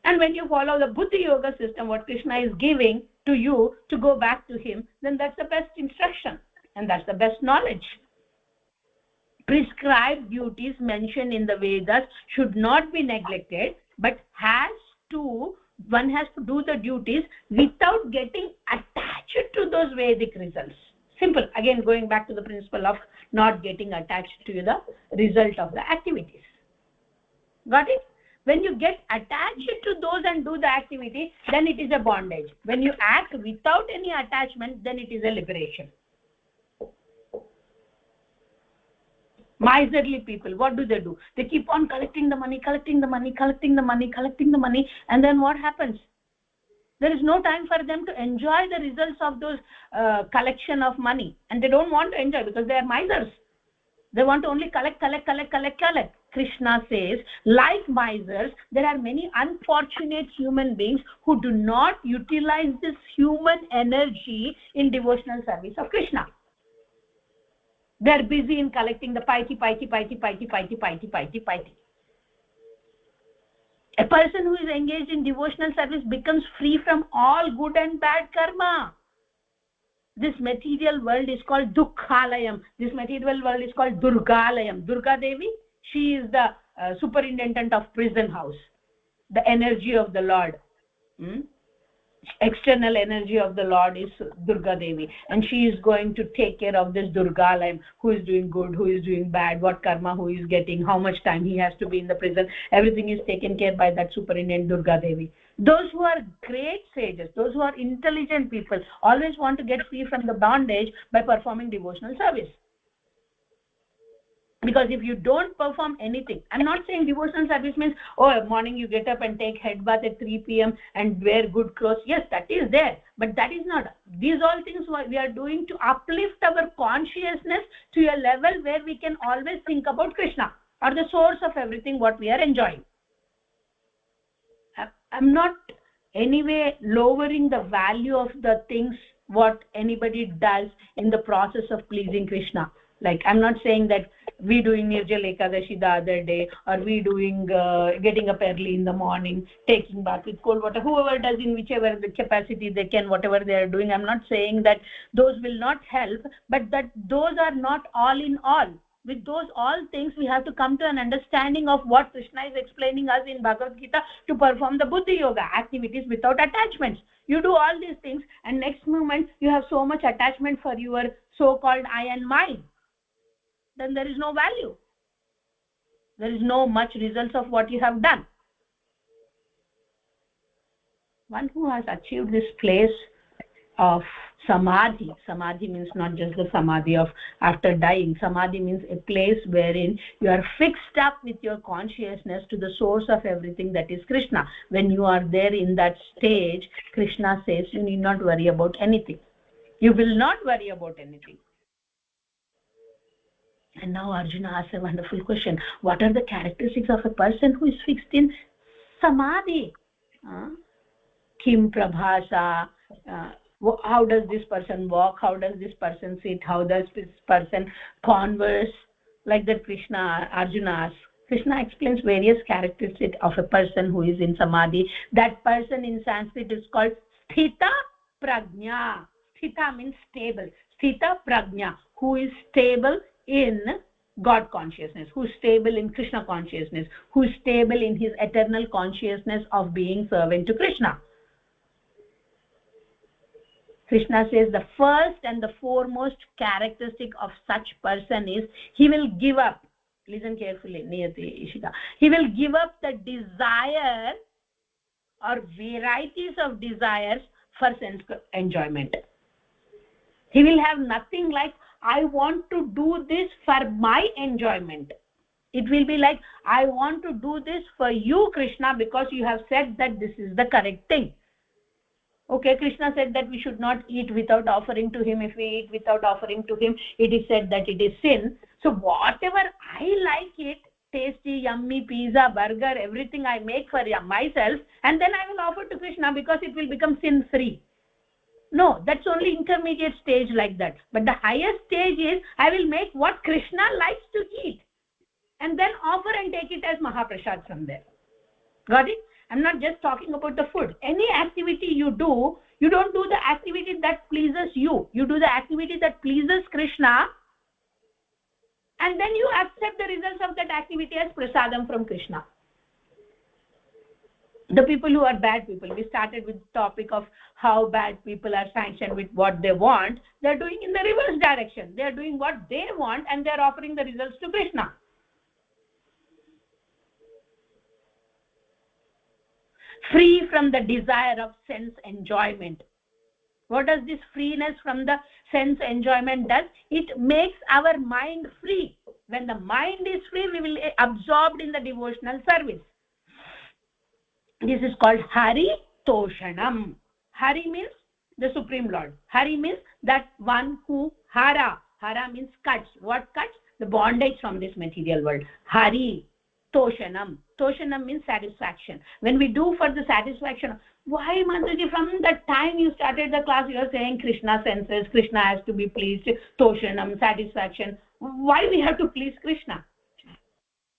And when you follow the Buddha Yoga system, what Krishna is giving to you to go back to him, then that's the best instruction, and that's the best knowledge. Prescribed duties mentioned in the Vedas should not be neglected, but one has to do the duties without getting attached to those Vedic results. Simple. Again, going back to the principle of not getting attached to the result of the activities. Got it? When you get attached to those and do the activity, then it is a bondage. When you act without any attachment, then it is a liberation. Miserly people, what do? They keep on collecting the money, and then what happens? There is no time for them to enjoy the results of those collection of money, and they don't want to enjoy because they are misers. They want to only collect. Krishna says, like misers, there are many unfortunate human beings who do not utilize this human energy in devotional service of Krishna. They are busy in collecting the piety. A person who is engaged in devotional service becomes free from all good and bad karma. This material world is called Dukkhalayam. This material world is called Durgalayam. Durga Devi, she is the superintendent of prison house. The energy of the Lord. External energy of the Lord is Durga Devi, and she is going to take care of this Durgalayam, who is doing good, who is doing bad, what karma who is getting, how much time he has to be in the prison. Everything is taken care by that superintendent Durga Devi. Those who are great sages, those who are intelligent people, always want to get free from the bondage by performing devotional service. Because if you don't perform anything, I'm not saying devotional service means, oh, morning you get up and take head bath at 3 p.m. and wear good clothes. Yes, that is there, but that is not. These all things we are doing to uplift our consciousness to a level where we can always think about Krishna, or the source of everything what we are enjoying. I'm not anyway lowering the value of the things what anybody does in the process of pleasing Krishna. Like, I'm not saying that we doing Nirjala Ekadashi the other day, or we doing getting up early in the morning, taking bath with cold water, whoever does in whichever the capacity they can, whatever they are doing. I'm not saying that those will not help, but that those are not all in all. With those all things, we have to come to an understanding of what Krishna is explaining us in Bhagavad Gita to perform the Buddhi Yoga, activities without attachments. You do all these things, and next moment you have so much attachment for your so-called I and mine. Then there is no value. There is no much results of what you have done. One who has achieved this place of samadhi. Samadhi means not just the samadhi of after dying. Samadhi means a place wherein you are fixed up with your consciousness to the source of everything, that is Krishna. When you are there in that stage, Krishna says you need not worry about anything. You will not worry about anything. And now Arjuna asks a wonderful question. What are the characteristics of a person who is fixed in samadhi? Kim prabhasa? How does this person walk? How does this person sit? How does this person converse? Like that Arjuna asks. Krishna explains various characteristics of a person who is in samadhi. That person in Sanskrit is called sthita prajna. Sthita means stable. Sthita prajna, who is stable in God consciousness, who is stable in Krishna consciousness, who is stable in his eternal consciousness of being servant to Krishna. Krishna says the first and the foremost characteristic of such person is he will give up. Listen carefully, Niyati Ishika. He will give up the desire or varieties of desires for sense enjoyment. He will have nothing like, I want to do this for my enjoyment. It will be like, I want to do this for you, Krishna, because you have said that this is the correct thing. Okay, Krishna said that we should not eat without offering to him. If we eat without offering to him, it is said that it is sin. So whatever I like it, tasty, yummy pizza, burger, everything I make for myself, and then I will offer to Krishna because it will become sin-free. No, that's only intermediate stage like that. But the highest stage is, I will make what Krishna likes to eat, and then offer and take it as Mahaprasad from there. Got it? I'm not just talking about the food. Any activity you do, you don't do the activity that pleases you. You do the activity that pleases Krishna, and then you accept the results of that activity as prasadam from Krishna. The people who are bad people, we started with the topic of how bad people are sanctioned with what they want. They are doing in the reverse direction. They are doing what they want, and they are offering the results to Krishna. free from the desire of sense enjoyment. What does this freeness from the sense enjoyment does? It makes our mind free. When the mind is free, we will be absorbed in the devotional service. This is called Hari Toshanam. Hari means the Supreme Lord. Hari means that one who hara. Hara means cuts. What cuts? The bondage from this material world. Hari Toshanam. Toshanam means satisfaction. When we do for the satisfaction, why, Manjuji, from the time you started the class, you are saying Krishna senses, Krishna has to be pleased, Toshanam, satisfaction. Why we have to please Krishna?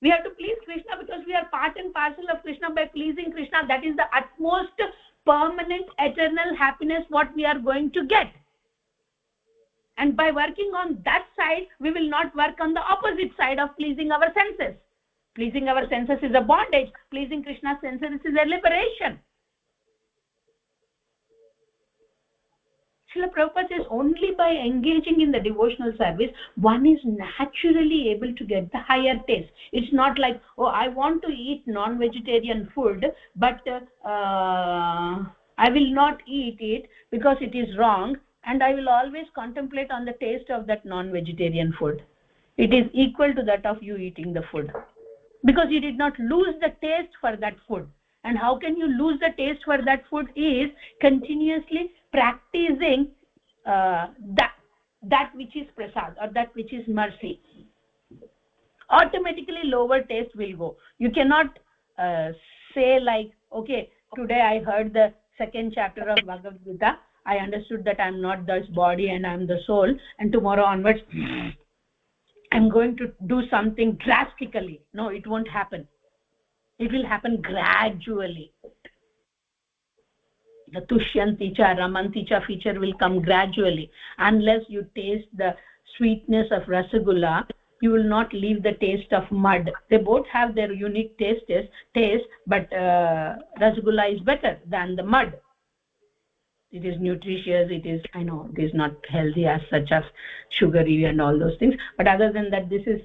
We have to please Krishna because we are part and parcel of Krishna. By pleasing Krishna, that is the utmost permanent eternal happiness what we are going to get. And by working on that side, we will not work on the opposite side of pleasing our senses. Pleasing our senses is a bondage. Pleasing Krishna's senses is a liberation. Srila Prabhupada says only by engaging in the devotional service, one is naturally able to get the higher taste. It's not like, oh, I want to eat non-vegetarian food, but I will not eat it because it is wrong, and I will always contemplate on the taste of that non-vegetarian food. It is equal to that of you eating the food, because you did not lose the taste for that food. And how can you lose the taste for that food is continuously practicing that which is prasad, or that which is mercy. Automatically lower taste will go. You cannot say like, okay, today I heard the second chapter of Bhagavad Gita, I understood that I am not this body and I am the soul, and tomorrow onwards I'm going to do something drastically. No, it won't happen. It will happen gradually. The tushyanti cha, ramanti cha feature will come gradually. Unless you taste the sweetness of rasagulla, you will not leave the taste of mud. They both have their unique taste, but rasagulla is better than the mud. It is nutritious, it is, I know, it is not healthy as such as sugary and all those things, but other than that, this is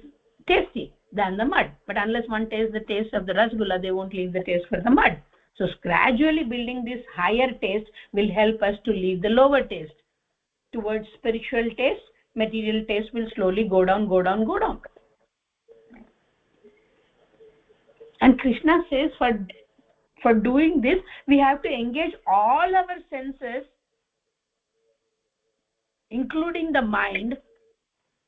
tasty than the mud. But unless one tastes the taste of the rasgulla, they won't leave the taste for the mud. So gradually building this higher taste will help us to leave the lower taste. Towards spiritual taste, material taste will slowly go down. And Krishna says for doing this, we have to engage all our senses, including the mind,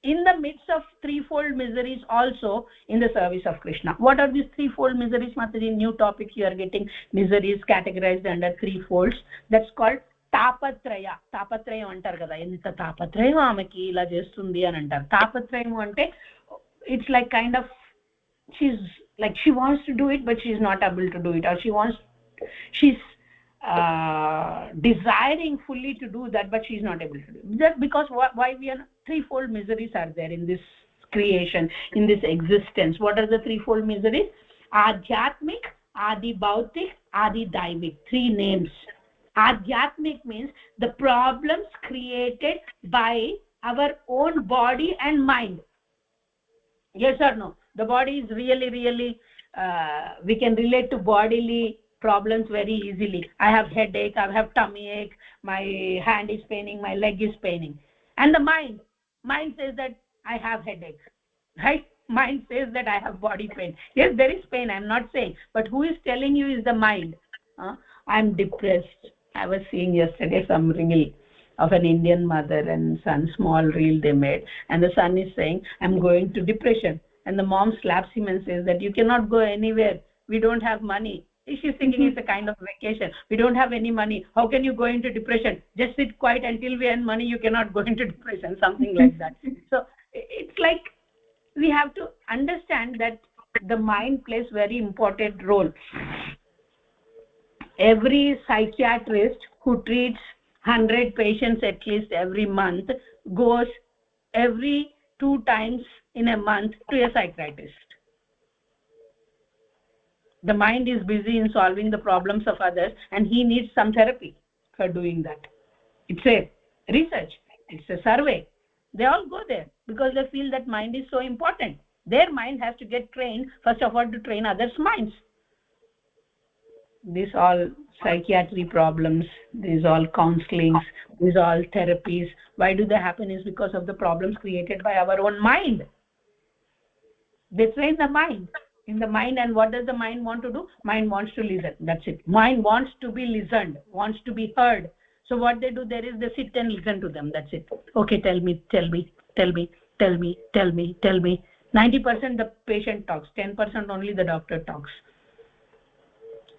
in the midst of threefold miseries, also in the service of Krishna. What are these threefold miseries, Mataji? New topic you are getting. Miseries categorized under three folds. That's called tapatraya. Tapatraya antar kada. Enta tapatraya amaki ila chestundi ani antar. Tapatrayam ante, it's like kind of, she's like, she wants to do it but she's not able to do it, or she's desiring fully to do that but she's not able to do it. That's because why we are, threefold miseries are there in this creation, in this existence. What are the threefold miseries? Adhyatmik, Adi Bhautik, Adi Daivik. Three names. Adhyatmik means the problems created by our own body and mind. Yes or no? The body is really we can relate to bodily problems very easily. I have headache, I have tummy ache, my hand is paining, my leg is paining. And the mind says that I have headache, right? Mind says that I have body pain. Yes, there is pain, I'm not saying, but who is telling you is the mind. I'm depressed. I was seeing yesterday some reel of an Indian mother and son, small reel they made, and the son is saying, I'm going to depression, and the mom slaps him and says that you cannot go anywhere, we don't have money. She's thinking it's a kind of vacation. We don't have any money. How can you go into depression? Just sit quiet until we earn money. You cannot go into depression, something like that. So it's like we have to understand that the mind plays very important role. Every psychiatrist who treats 100 patients at least every month goes every 2 times in a month to a psychiatrist. The mind is busy in solving the problems of others, and he needs some therapy for doing that. It's a research, it's a survey. They all go there because they feel that mind is so important. Their mind has to get trained, first of all, to train others' minds. these all psychiatry problems, these all counselings, these all therapies, why do they happen is because of the problems created by our own mind. They train the mind. In the mind, and what does the mind want to do? Mind wants to listen. That's it. Mind wants to be listened, wants to be heard. So what they do there is they sit and listen to them. That's it. Okay, tell me, tell me, tell me, tell me, tell me, tell me. 90% the patient talks, 10% only the doctor talks.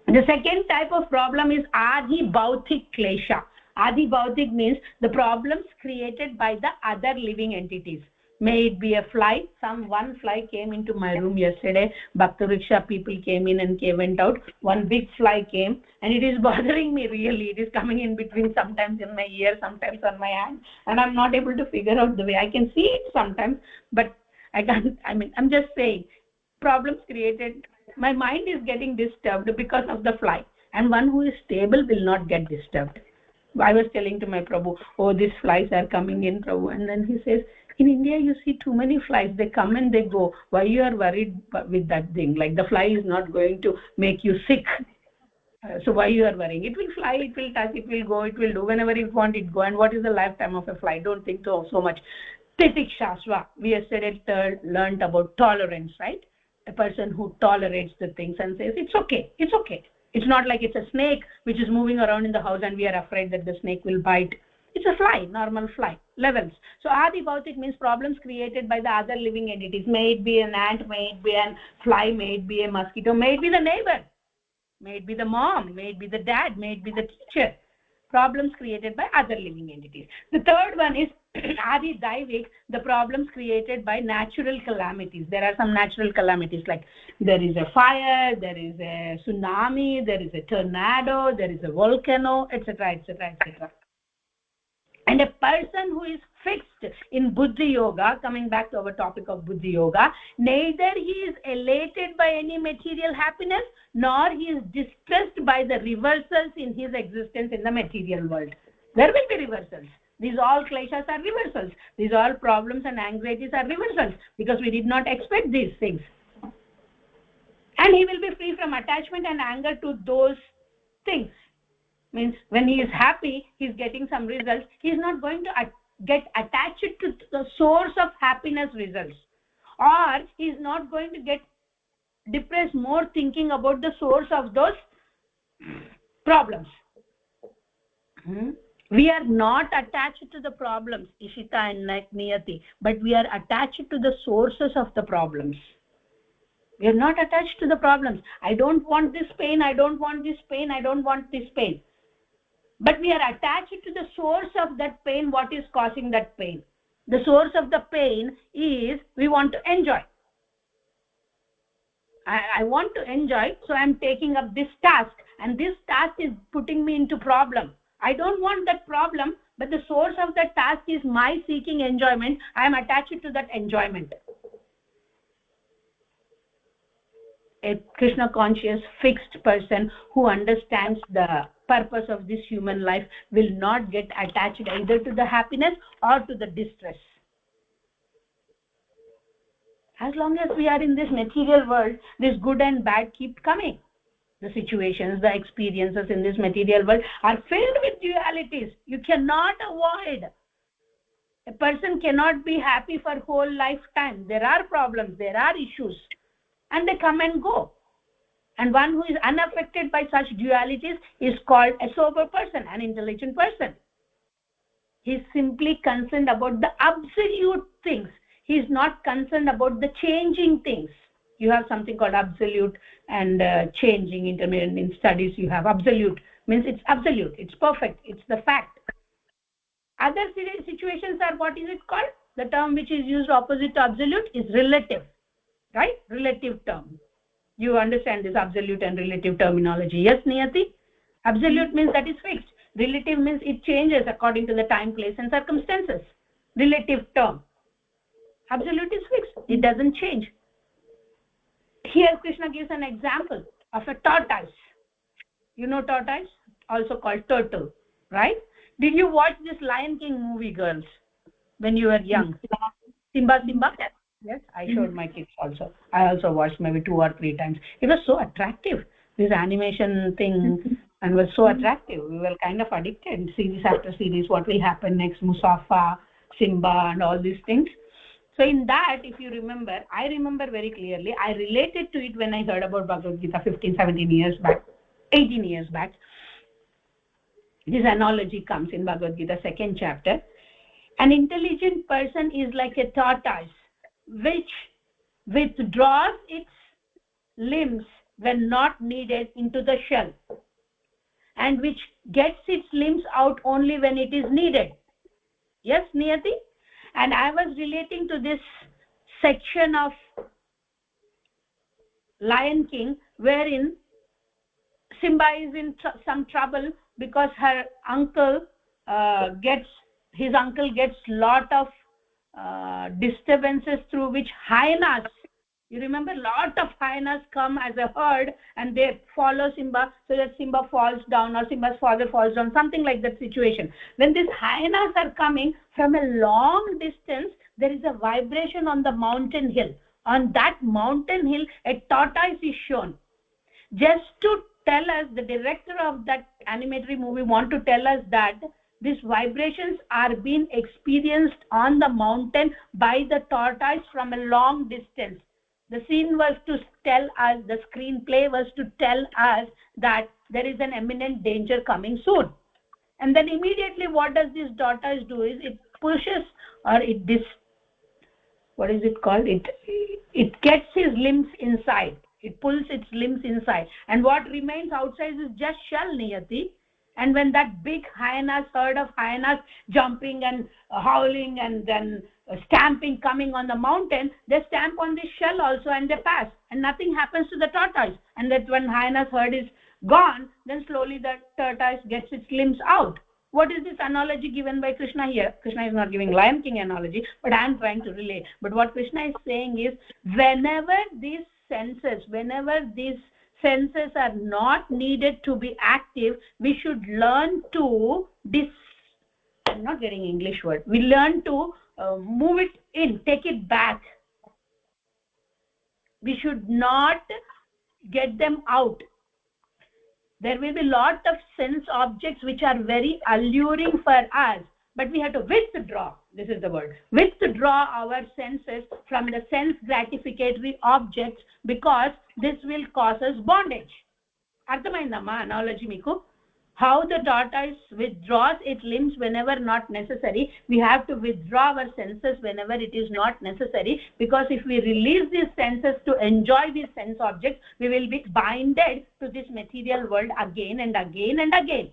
The second type of problem is adi bhautik klesha. Adi bhautik means the problems created by the other living entities. May it be a fly. One fly came into my room yesterday. Bhakta Riksha people came in and went out. One big fly came and it is bothering me really. It is coming in between, sometimes in my ear, sometimes on my hand, and I'm not able to figure out the way. I can see it sometimes, but I can't. I mean, I'm just saying, problems created. My mind is getting disturbed because of the fly, and one who is stable will not get disturbed. I was telling to my Prabhu, oh, these flies are coming in, Prabhu, and then he says, in India you see too many flies, they come and they go. Why you are worried with that thing? Like the fly is not going to make you sick. So why you are worrying? It will fly, it will touch, it will go, it will do whenever it want it go. And what is the lifetime of a fly? Don't think so much. Titikshasva, we yesterday learned about tolerance, right? A person who tolerates the things and says it's okay, it's okay. It's not like it's a snake which is moving around in the house and we are afraid that the snake will bite. It's a fly, normal fly, levels. So adi bhautik means problems created by the other living entities. May it be an ant, may it be a fly, may it be a mosquito, may it be the neighbor, may it be the mom, may it be the dad, may it be the teacher. Problems created by other living entities. The third one is adi daivik, the problems created by natural calamities. There are some natural calamities, like there is a fire, there is a tsunami, there is a tornado, there is a volcano, etc., etc., etc. And a person who is fixed in buddhi yoga, coming back to our topic of buddhi yoga, neither he is elated by any material happiness nor he is distressed by the reversals in his existence in the material world. There will be reversals. These all kleshas are reversals. These all problems and anxieties are reversals, because we did not expect these things. And he will be free from attachment and anger to those things. Means when he is happy, he is getting some results, he is not going to get attached to the source of happiness results, or he is not going to get depressed more thinking about the source of those problems. We are not attached to the problems, Ishita and Niyati, but we are attached to the sources of the problems. We are not attached to the problems. I don't want this pain, I don't want this pain, I don't want this pain. But we are attached to the source of that pain. What is causing that pain? The source of the pain is we want to enjoy. I want to enjoy, so I am taking up this task, and this task is putting me into problem. I don't want that problem, but the source of that task is my seeking enjoyment. I am attached to that enjoyment. A Krishna conscious fixed person who understands the purpose of this human life will not get attached either to the happiness or to the distress. As long as we are in this material world, this good and bad keep coming. The situations, the experiences in this material world are filled with dualities. You cannot avoid. A person cannot be happy for whole lifetime. There are problems, there are issues, and they come and go. And one who is unaffected by such dualities is called a sober person, an intelligent person. He is simply concerned about the absolute things. He is not concerned about the changing things. You have something called absolute and changing. Intermediate in studies you have absolute. Means it's absolute, it's perfect, it's the fact. Other situations are, what is it called? The term which is used opposite to absolute is relative. Right? Relative term. You understand this absolute and relative terminology. Yes, Niyati? Absolute means that is fixed. Relative means it changes according to the time, place and circumstances. Relative term. Absolute is fixed. It doesn't change. Here Krishna gives an example of a tortoise. You know tortoise? Also called turtle. Right? Did you watch this Lion King movie, girls, when you were young? Simba? Yes, I showed my kids also. I also watched maybe 2 or 3 times. It was so attractive. this animation thing and was so attractive. We were kind of addicted, series after series, what will happen next, Musafa, Simba and all these things. So in that, if you remember, I remember very clearly, I related to it when I heard about Bhagavad Gita 15, 17 years back, 18 years back. This analogy comes in Bhagavad Gita 2nd chapter. An intelligent person is like a tortoise which withdraws its limbs when not needed into the shell, and which gets its limbs out only when it is needed. Yes, Niyati? And I was relating to this section of Lion King wherein Simba is in some trouble because her uncle his uncle gets lot of disturbances through which hyenas, you remember, lot of hyenas come as a herd and they follow Simba, so that Simba falls down or Simba's father falls down, something like that situation. When these hyenas are coming from a long distance, there is a vibration on the mountain hill. On that mountain hill, a tortoise is shown, just to tell us, the director of that animatory movie want to tell us that these vibrations are being experienced on the mountain by the tortoise from a long distance. The scene was to tell us, the screenplay was to tell us that there is an imminent danger coming soon. And then immediately what does this tortoise do is it pushes, or what is it called, it gets his limbs inside, it pulls its limbs inside, and what remains outside is just shell, Niyati. And when that big hyenas, herd of hyenas jumping and howling and then stamping coming on the mountain, they stamp on this shell also and they pass, and nothing happens to the tortoise. And that when hyenas herd is gone, then slowly the tortoise gets its limbs out. What is this analogy given by Krishna here? Krishna is not giving Lion King analogy, but I am trying to relate. But what Krishna is saying is, whenever these senses are not needed to be active, we should learn to I'm not getting English word. We learn to move it in, take it back. We should not get them out. There will be lot of sense objects which are very alluring for us, but we have to withdraw, this is the word, withdraw our senses from the sense gratificatory objects, because this will cause us bondage. Arthamaindamma analogy meeku? How the tortoise withdraws its limbs whenever not necessary, we have to withdraw our senses whenever it is not necessary, because if we release these senses to enjoy these sense objects, we will be binded to this material world again and again and again.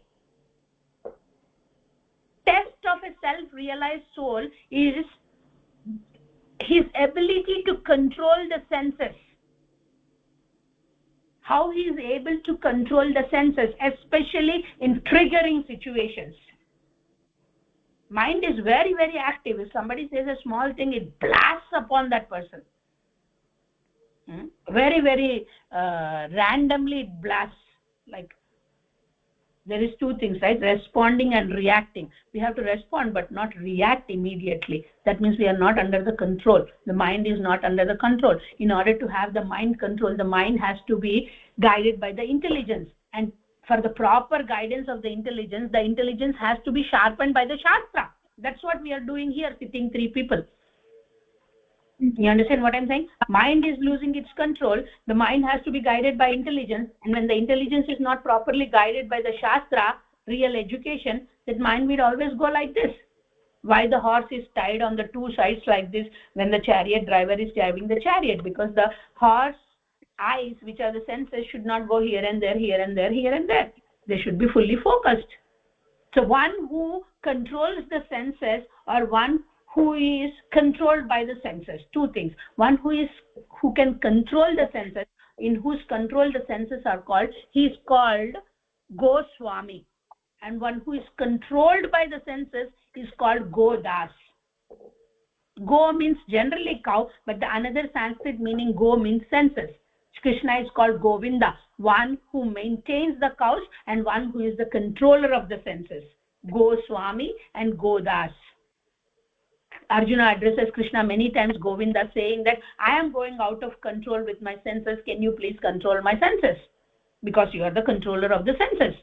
Test of a self-realized soul is his ability to control the senses. How he is able to control the senses, especially in triggering situations. Mind is very, very active. If somebody says a small thing, it blasts upon that person. Very, very randomly it blasts. Like, there is two things, right? Responding and reacting. We have to respond but not react immediately. That means we are not under the control. The mind is not under the control. In order to have the mind control, the mind has to be guided by the intelligence. And for the proper guidance of the intelligence has to be sharpened by the Shastra. That's what we are doing here, sitting three people. You understand what I'm saying? Mind is losing its control. The mind has to be guided by intelligence, and when the intelligence is not properly guided by the Shastra, real education, that mind will always go like this. Why the horse is tied on the two sides like this when the chariot driver is driving the chariot? Because the horse eyes, which are the senses, should not go here and there, here and there, here and there. They should be fully focused. So one who controls the senses, or one who is controlled by the senses, two things. One who can control the senses, in whose control the senses are called, he is called Goswami. And one who is controlled by the senses is called Godas. Go means generally cow, but the another Sanskrit meaning go means senses. Krishna is called Govinda, one who maintains the cows and one who is the controller of the senses. Goswami and Godas. Arjuna addresses Krishna many times, Govinda, saying that I am going out of control with my senses. Can you please control my senses? because you are the controller of the senses.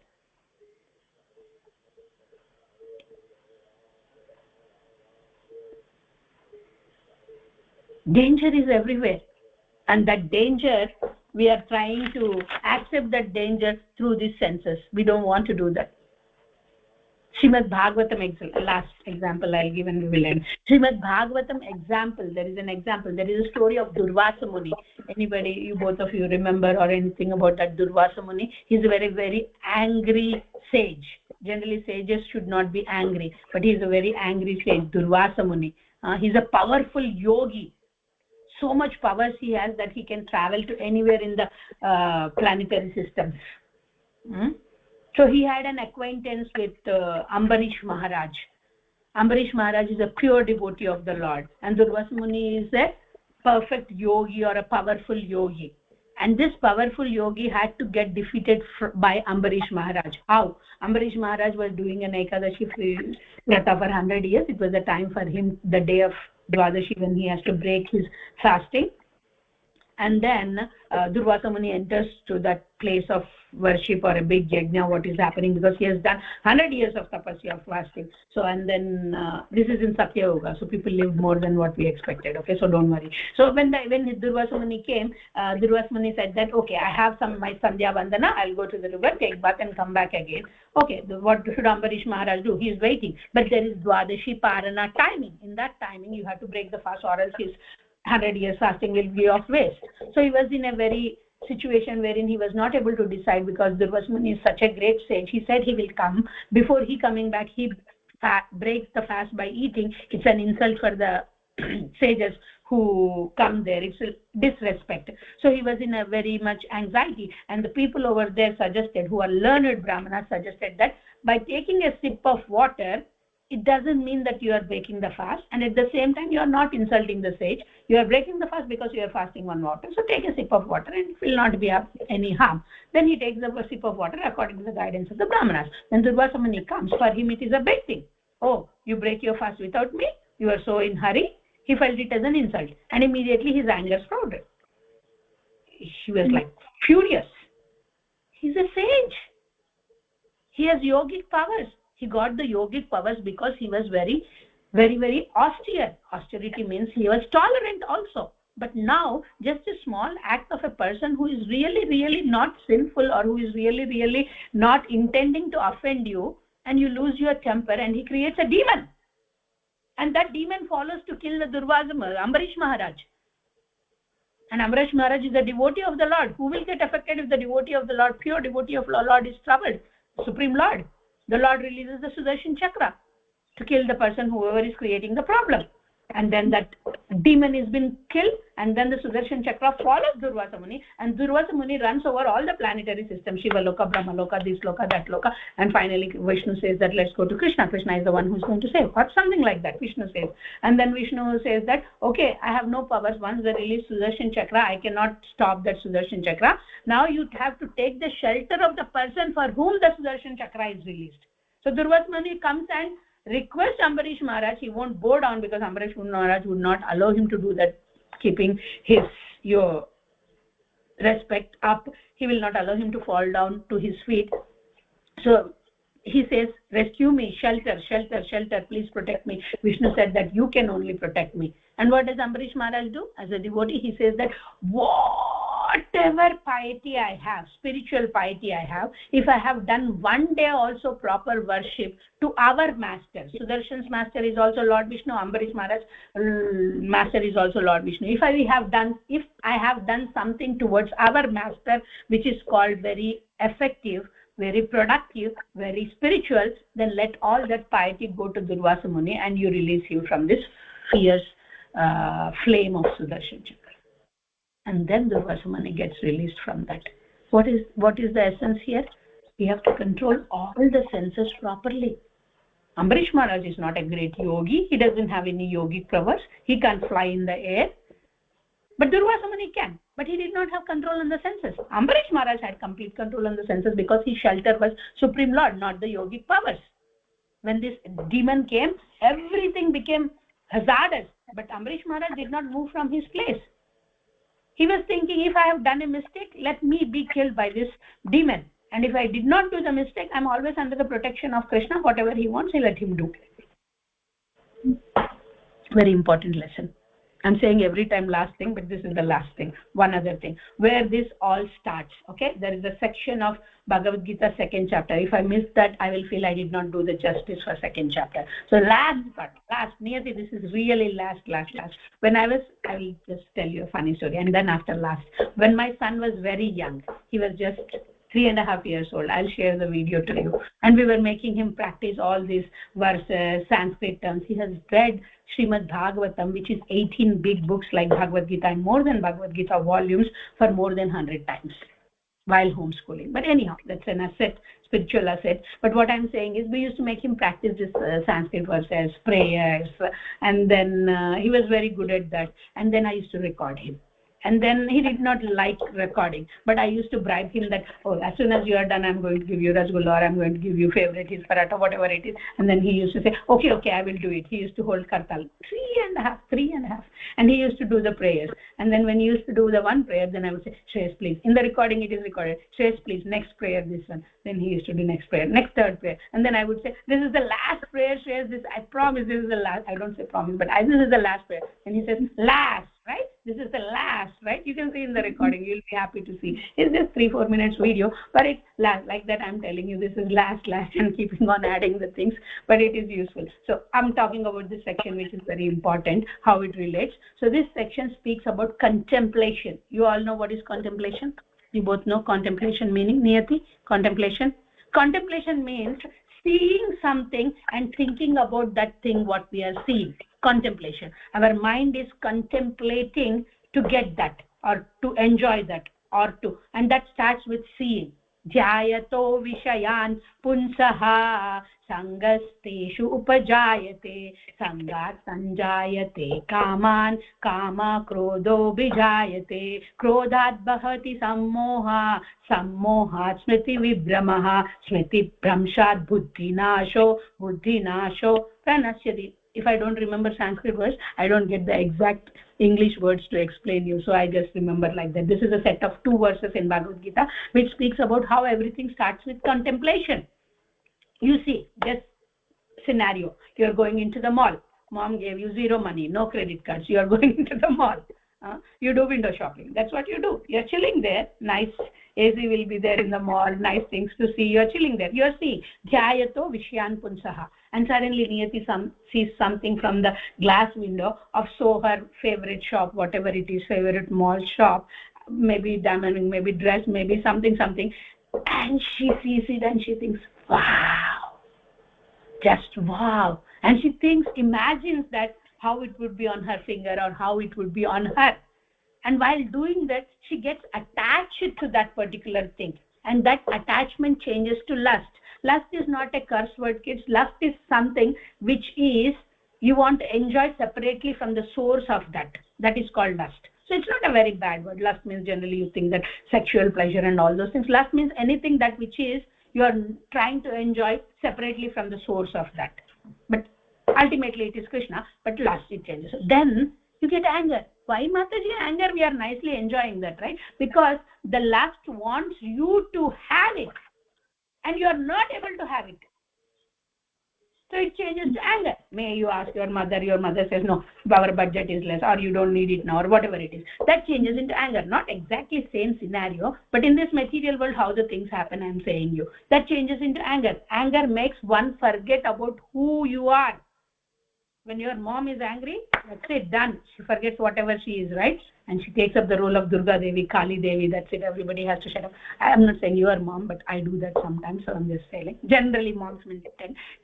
Danger is everywhere, and that danger, we are trying to accept that danger through these senses. We don't want to do that. Srimad Bhagavatam, last example I'll give and we will end. Srimad Bhagavatam example, there is an example. There is a story of Durvasa Muni. Anybody, you both of you remember or anything about that Durvasa Muni? He's a very, very angry sage. Generally, sages should not be angry, but he's a very angry sage, Durvasa Muni. He's a powerful yogi. So much powers he has that he can travel to anywhere in the planetary systems. So he had an acquaintance with Ambarish Maharaj. Ambarish Maharaj is a pure devotee of the Lord, and Durvasa Muni is a perfect yogi or a powerful yogi. And this powerful yogi had to get defeated by Ambarish Maharaj. How? Ambarish Maharaj was doing an Ekadashi Vrata for 100 years. It was the time for him, the day of Dwadashi, when he has to break his fasting. And then Durvasa Muni enters to that place of worship or a big yajna, what is happening, because he has done 100 years of tapasya, of fasting. So, and then this is in Satya Yoga, so people live more than what we expected. Okay, so don't worry. So when Durvasa Muni came, Durvasa Muni said that, okay, I have my Sandhya Vandana, I'll go to the river, take bath and come back again. Okay, what should Ambarish Maharaj do? He is waiting, but there is Dwadashi Parana timing. In that timing, you have to break the fast, or else his 100 years fasting will be of waste. So he was in a very situation wherein he was not able to decide, because Durvasa Muni is such a great sage. He said he will come. Before he coming back, he breaks the fast by eating. It's an insult for the sages who come there. It's a disrespect. So he was in a very much anxiety, and the people over there suggested, who are learned Brahmanas, suggested that by taking a sip of water, it doesn't mean that you are breaking the fast, and at the same time you are not insulting the sage. You are breaking the fast because you are fasting on water. So take a sip of water and it will not be of any harm. Then he takes a sip of water according to the guidance of the Brahmanas. When Durvasa Muni comes, for him it is a big thing. Oh, you break your fast without me? You are so in hurry? He felt it as an insult, and immediately his anger sprouted. He was like furious. He's a sage. He has yogic powers. He got the yogic powers because he was very, very, very austere. Austerity means he was tolerant also. But now, just a small act of a person who is really, really not sinful, or who is really, really not intending to offend you, and you lose your temper, and he creates a demon. And that demon follows to kill the Ambarish Maharaj. And Ambarish Maharaj is a devotee of the Lord. Who will get affected if the devotee of the Lord, pure devotee of the Lord, is troubled? Supreme Lord. The Lord releases the Sudarshan Chakra to kill the person, whoever is creating the problem. And then that demon is been killed, and then the Sudarshan Chakra follows Durvasa Muni, and Durvasa Muni runs over all the planetary systems, Shiva Loka, Brahma Loka, this Loka, that Loka, and finally Vishnu says that let's go to Krishna. Krishna is the one who's going to save, or something like that, Vishnu says. And then Vishnu says that, okay, I have no powers. Once they release Sudarshan Chakra, I cannot stop that Sudarshan Chakra. Now you have to take the shelter of the person for whom the Sudarshan Chakra is released. So Durvasa Muni comes and request Ambarish Maharaj. He won't bow down, because Ambarish Maharaj would not allow him to do that, keeping your respect up. He will not allow him to fall down to his feet. So he says, rescue me, shelter, shelter, shelter, please protect me. Vishnu said that you can only protect me. And what does Ambarish Maharaj do? As a devotee, he says that whatever piety I have, spiritual piety I have, if I have done one day also proper worship to our master, Sudarshan's master is also Lord Vishnu, Ambarish Maharaj master is also Lord Vishnu. If I have done something towards our master, which is called very effective, very productive, very spiritual, then let all that piety go to Durvasa Muni, and you release him from this fierce flame of Sudarshan Chakra. And then Durvasa Muni gets released from that. What is the essence here? We have to control all the senses properly. Ambarish Maharaj is not a great yogi. He doesn't have any yogic powers. He can't fly in the air. But Durvasa Muni can. But he did not have control on the senses. Ambarish Maharaj had complete control on the senses, because his shelter was Supreme Lord, not the yogic powers. When this demon came, everything became hazardous. But Ambarish Maharaj did not move from his place. He was thinking, if I have done a mistake, let me be killed by this demon. And if I did not do the mistake, I'm always under the protection of Krishna. Whatever he wants, I let him do. Very important lesson. I'm saying every time last thing, but this is the last thing. One other thing, where this all starts. Okay, there is a section of Bhagavad Gita, second chapter. If I miss that, I will feel I did not do the justice for second chapter. So last part, nearly this is really last. When I will just tell you a funny story, and then after last, when my son was very young, he was just 3.5 years old. I'll share the video to you. And we were making him practice all these verses, Sanskrit terms. He has read Srimad Bhagavatam, which is 18 big books like Bhagavad Gita, and more than Bhagavad Gita volumes for more than 100 times while homeschooling. But anyhow, that's an asset, spiritual asset. But what I'm saying is, we used to make him practice this Sanskrit verses, prayers, and then he was very good at that. And then I used to record him. And then he did not like recording, but I used to bribe him that, oh, as soon as you are done, I'm going to give you rasgulla, or I'm going to give you favorite, his paratha, whatever it is. And then he used to say, okay, I will do it. He used to hold kartal, 3.5. And he used to do the prayers. And then when he used to do the one prayer, then I would say, Shreya, please. In the recording, it is recorded. Shreya, please, next prayer, this one. Then he used to do next prayer, next third prayer. And then I would say, this is the last prayer, Shreya, I promise this is the last. I don't say promise, but this is the last prayer. And he says, last. Right, this is the last, right? You can see in the recording, you'll be happy to see. It's just 3-4 minutes video, but it's last, like that. I'm telling you, this is last, and keeping on adding the things, but it is useful. So I'm talking about this section, which is very important, how it relates. So this section speaks about contemplation. You all know what is contemplation? You both know contemplation meaning, Niyati? Contemplation means seeing something and thinking about that thing what we are seeing. Contemplation. Our mind is contemplating to get that, or to enjoy that, and that starts with seeing. Dhyayato vishayan punsaha sangasteshu upajayate sangat sanjayate kaman kama krodho bijayate krodhat bahati sammoha sammohat smriti vibhramaha smriti bhramshat buddhinasho pranasyati. If I don't remember Sanskrit words, I don't get the exact English words to explain you. So I just remember like that. This is a set of 2 verses in Bhagavad Gita, which speaks about how everything starts with contemplation. You see, this scenario, you're going into the mall. Mom gave you 0 money, no credit cards. You are going into the mall. You do window shopping. That's what you do. You're chilling there. Nice AC will be there in the mall. Nice things to see. You're chilling there. You're seeing. Dhyayato vishyan punsaha. And suddenly Niyati sees something from the glass window of her favorite shop, whatever it is, favorite mall shop, maybe diamond, maybe dress, maybe something. And she sees it and she thinks, wow. Just wow. And she imagines that how it would be on her finger or how it would be on her. And while doing that, she gets attached to that particular thing. And that attachment changes to lust. Lust is not a curse word, kids. Lust is something which is, you want to enjoy separately from the source of that. That is called lust. So it's not a very bad word. Lust means generally you think that sexual pleasure and all those things. Lust means anything that which is, you are trying to enjoy separately from the source of that. But ultimately it is Krishna, but lust it changes. So then you get anger. Why, Mataji? Anger, we are nicely enjoying that, right? Because the lust wants you to have it, and you are not able to have it. So it changes to anger. May you ask your mother says, no, our budget is less, or you don't need it now, or whatever it is. That changes into anger. Not exactly same scenario, but in this material world, how the things happen, I'm saying you. That changes into anger. Anger makes one forget about who you are. When your mom is angry, that's it, done. She forgets whatever she is, right? And she takes up the role of Durga Devi, Kali Devi, that's it. Everybody has to shut up. I'm not saying your mom, but I do that sometimes, so I'm just saying. Generally, mom's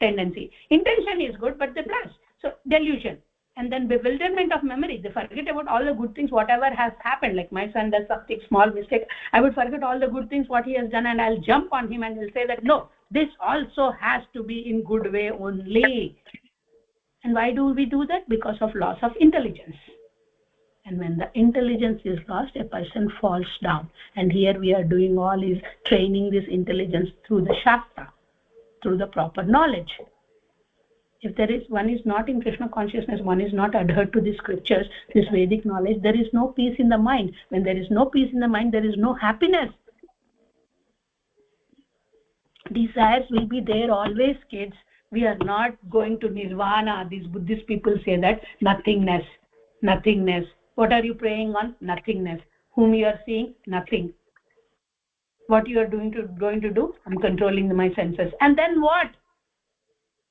tendency. Intention is good, but the plus. So, delusion. And then bewilderment of memory. They forget about all the good things, whatever has happened. Like my son does something, small mistake. I would forget all the good things, what he has done, and I'll jump on him and he'll say that, no, this also has to be in good way only. And why do we do that? Because of loss of intelligence. And when the intelligence is lost, a person falls down. And here we are doing all is training this intelligence through the Shastra, through the proper knowledge. If there is one is not in Krishna consciousness, one is not adhered to the scriptures, this Vedic knowledge, there is no peace in the mind. When there is no peace in the mind, there is no happiness. Desires will be there always, kids. We are not going to nirvana. These Buddhist people say that nothingness. What are you praying on? Nothingness. Whom you are seeing? Nothing. What you are going to do? I'm controlling my senses. And then what?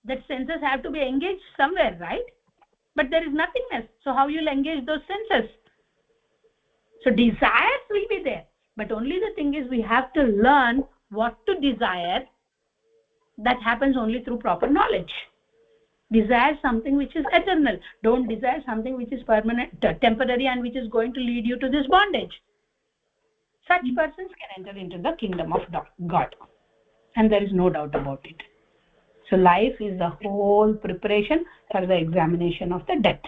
That senses have to be engaged somewhere, right? But there is nothingness. So how you'll engage those senses? So desires will be there. But only the thing is we have to learn what to desire. That happens only through proper knowledge. Desire something which is eternal. Don't desire something which is permanent, temporary, and which is going to lead you to this bondage. Such persons can enter into the kingdom of God. And there is no doubt about it. So life is the whole preparation for the examination of the death.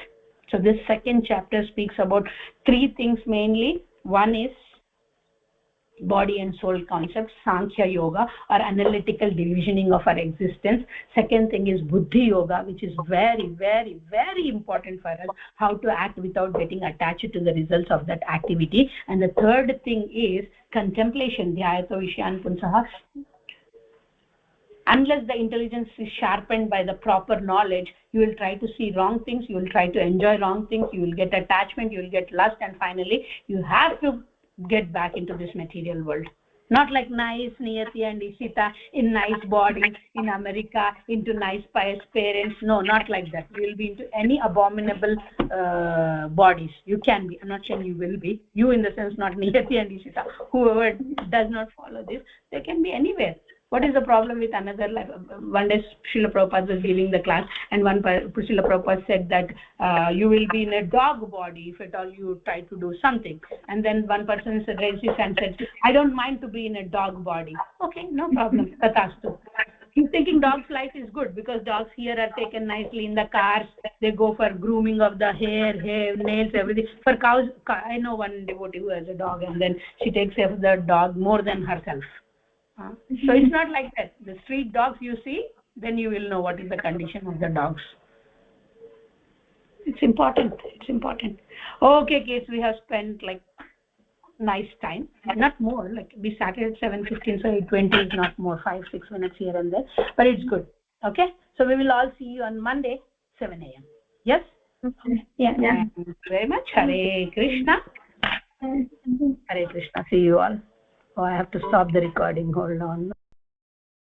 So this second chapter speaks about three things mainly. One is body and soul concepts, Sankhya Yoga, or analytical divisioning of our existence. Second thing is Buddhi Yoga, which is very, very, very important for us, how to act without getting attached to the results of that activity. And the third thing is contemplation, Dhyayato Vishyan Punsaha. Unless the intelligence is sharpened by the proper knowledge, you will try to see wrong things, you will try to enjoy wrong things, you will get attachment, you will get lust, and finally you have to get back into this material world. Not like nice Niyati and Ishita in nice bodies in America, into nice pious parents. No, not like that. You will be into any abominable bodies. You can be. I'm not saying you will be. You in the sense, not Niyati and Ishita. Whoever does not follow this, they can be anywhere. What is the problem with another life? One day Srila Prabhupada was giving the class, and Srila Prabhupada said that you will be in a dog body if at all you try to do something. And then one person raised his hand and said, I don't mind to be in a dog body. Okay, no problem. Tatastu. He's thinking dog's life is good because dogs here are taken nicely in the cars. They go for grooming of the hair, nails, everything. For cows, I know one devotee who has a dog, and then she takes care of the dog more than herself. So it's not like that. The street dogs you see, then you will know what is the condition of the dogs. It's important. Okay, kids, we have spent like nice time, not more. Like we started at 7:15, so 8:20 is not more, 5-6 minutes here and there, but it's good. Okay, so we will all see you on Monday 7 a.m. Yes. Yeah. Thank you very much. Hare Krishna. Hare Krishna. See you all. Oh, I have to stop the recording. Hold on.